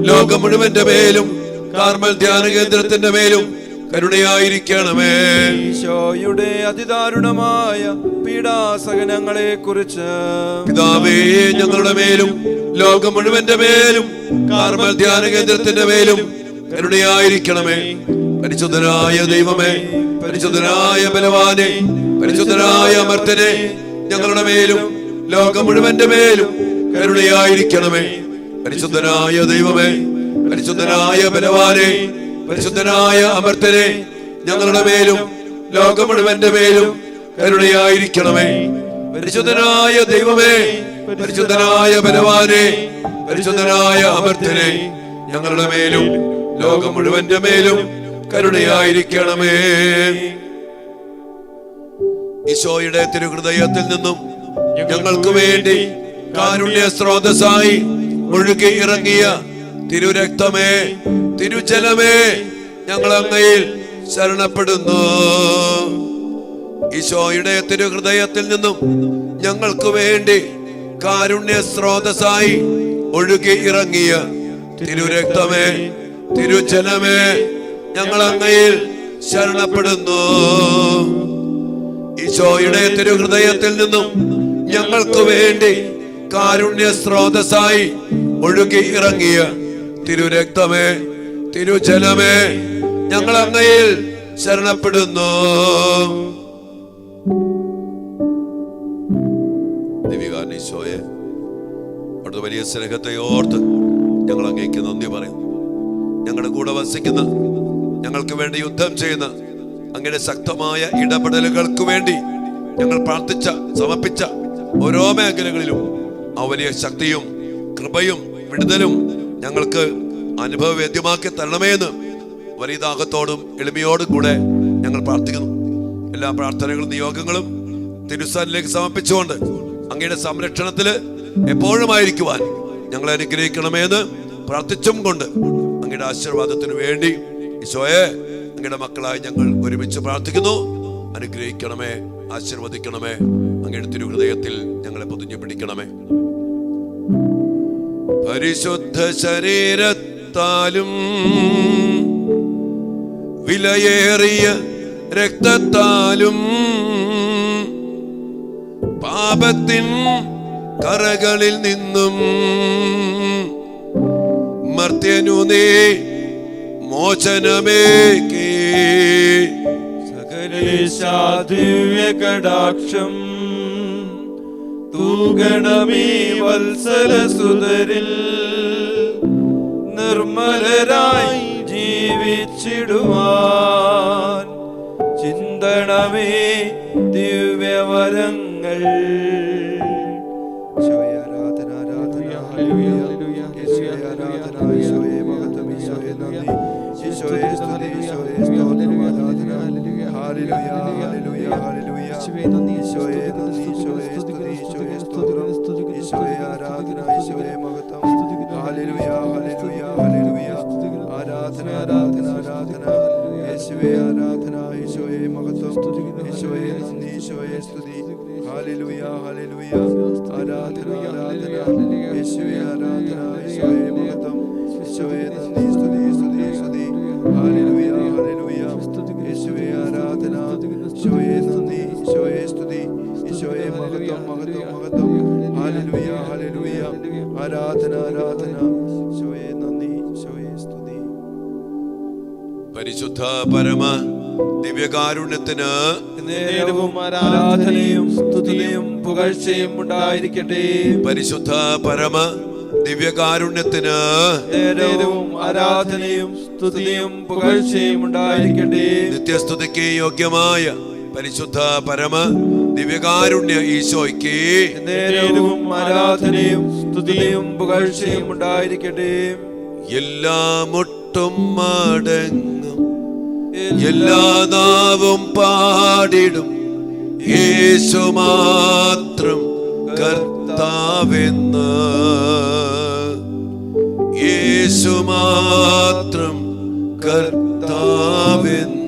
ലോകം മുഴുവന്റെ മേലും കാർമൽ ധ്യാന കേന്ദ്രത്തിന്റെ മേലും കരുണയായിരിക്കണമേ. ഈശോയുടെ അതിദാരുണമായ പീഡാസഹനങ്ങളെ കുറിച്ച് പിതാവേ ഞങ്ങളുടെ മേലും ലോകം മുഴുവന്റെ മേലും കാർമൽ ധ്യാന കേന്ദ്രത്തിന്റെ മേലും കരുണയായിരിക്കണമേ. പരിശുദ്ധനായ ദൈവമേ, പരിശുദ്ധനായ ബലവാനെ, പരിശുദ്ധനായ അമർത്തനെ, ഞങ്ങളുടെ മേലും ലോകം മുഴുവന്റെ മേലും കരുണയായിരിക്കണമേ. പരിശുദ്ധനായ ദൈവമേ, പരിശുദ്ധനായ ബലവാനെ, പരിശുദ്ധനായ അമർത്തനെ, ഞങ്ങളുടെ മേലും ലോകം മുഴുവന്റെ മേലും കരുണയായിരിക്കണമേ. പരിശുദ്ധനായ ദൈവമേ, പരിശുദ്ധനായ ബലവാനെ, പരിശുദ്ധനായ അമർത്തനെ, ഞങ്ങളുടെ മേലും ലോകം മുഴുവന്റെ മേലും കരുണയായിരിക്കണമേ. ഈശോയുടെ തിരുഹൃദയത്തിൽ നിന്നും ഞങ്ങൾക്ക് വേണ്ടി കാരുണ്യ സ്രോതസ്സായി ഒഴുകി ഇറങ്ങിയ തിരുരക്തമേ, തിരുജലമേ, ഞങ്ങൾ അങ്ങയിൽ ശരണപ്പെടുന്നു. ഈശോയുടെ തിരുഹൃദയത്തിൽ നിന്നും ഞങ്ങൾക്ക് വേണ്ടി കാരുണ്യ സ്രോതസ്സായി ഒഴുകി ഇറങ്ങിയ തിരുരക്തമേ, തിരുജലമേ, ഞങ്ങൾ അങ്ങയിൽ ശരണപ്പെടുന്നു. ഈശോയുടെ തിരുഹൃദയത്തിൽ നിന്നും ഞങ്ങൾക്ക് വേണ്ടി കാരുണ്യ സ്രോതസ്സായി ഒഴുകി ഇറങ്ങിയ തിരുരക്തമേ, തിരുജലമേ, ഞങ്ങൾ അങ്ങയിൽ ശരണപ്പെടുന്നു. ഈശോയെ, അവിടുത്തെ വലിയ സ്നേഹത്തെ ഓർത്ത് ഞങ്ങൾ അങ്ങേക്ക് നന്ദി പറയും. ഞങ്ങളുടെ കൂടെ വസിക്കുന്ന, ഞങ്ങൾക്ക് വേണ്ടി യുദ്ധം ചെയ്യുന്ന അങ്ങയുടെ ശക്തമായ ഇടപെടലുകൾക്ക് വേണ്ടി ഞങ്ങൾ പ്രാർത്ഥിച്ച, സമർപ്പിച്ച ഓരോ മേഖലകളിലും ആ വലിയ ശക്തിയും കൃപയും വിടുതലും ഞങ്ങൾക്ക് അനുഭവവേദ്യമാക്കി തരണമേ എന്ന് വലിയ ദാഹത്തോടും എളിമയോടും കൂടെ ഞങ്ങൾ പ്രാർത്ഥിക്കുന്നു. എല്ലാ പ്രാർത്ഥനകളും നിയോഗങ്ങളും തിരുസന്നിധിയിലേക്ക് സമർപ്പിച്ചുകൊണ്ട് അങ്ങയുടെ സംരക്ഷണത്തിൽ എപ്പോഴുമായിരിക്കുവാൻ ഞങ്ങളെ അനുഗ്രഹിക്കണമേ എന്ന് പ്രാർത്ഥിച്ചും കൊണ്ട് അങ്ങയുടെ ആശീർവാദത്തിന് വേണ്ടി ഈശോയെ, അങ്ങയുടെ മക്കളായി ഞങ്ങൾ ഒരുമിച്ച് പ്രാർത്ഥിക്കുന്നു. അനുഗ്രഹിക്കണമേ, ആശീർവദിക്കണമേ, അങ്ങയുടെ തിരുഹൃദയത്തിൽ ഞങ്ങളെ പൊതിഞ്ഞു പിടിക്കണമേ. പരിശുദ്ധ ശരീരത്താലും വിലയേറിയ രക്തത്താലും പാപത്തിൻ കറകളിൽ നിന്നും മർത്യനു നീ മോചനമേകി സകലേശാദിവ്യ കടാക്ഷം തൂഗണമേ വത്സല സുതരിൽ നിർമ്മലരായി ജീവിച്ചിടുവാൻ ചിന്തണമേ ദിവ്യവരങ്ങൾ. ആരാധന ആരാധന ആരാധന യേശുവേ ആരാധന, യേശുവേ മഹത്വം, യേശുവേ നന്ദി, യേശുവേ സ്തുതി. Hallelujah, hallelujah. ആരാധന, ആരാധന, യേശുവേ ആരാധന, യേശുവേ മഹത്വം, യേശുവേ നന്ദി, സ്തുതി, സ്തുതി, സ്തുതി. Hallelujah, hallelujah. യേശുവേ ആരാധന, യേശുവേ നന്ദി, യേശുവേ സ്തുതി, യേശുവേ മഹത്വം, മഹത്വം, മഹത്വം. Hallelujah, hallelujah. ആരാധന, ആരാധന, യേശുവേ നന്ദി, യേശുവേ സ്തുതി. പരിശുദ്ധ പരമ ദിവ്യകാരുണ്യത്തിന് നേരവും ആരാധനയും സ്തുതിയും പുകഴ്ചയും ഉണ്ടായിരിക്കട്ടെ. പരിശുദ്ധ പരമ ദിവ്യകാരുണ്യത്തിന് നേരവും ആരാധനയും സ്തുതിയും പുകഴ്ചയും ഉണ്ടായിരിക്കട്ടെ. നിത്യസ്തുതിക്ക് യോഗ്യമായ പരിശുദ്ധ പരമ ദിവ്യകാരുണ്യ ഈശോയ്ക്ക് നേരവും ആരാധനയും സ്തുതിയും പുകഴ്ചയും ഉണ്ടായിരിക്കട്ടെ. എല്ലാ മുട്ടും മടങ്ങും, എല്ലാ നാവും പാടിടും, യേശു മാത്രം കർത്താവെന്ന്, യേശു മാത്രം കർത്താവെന്ന്.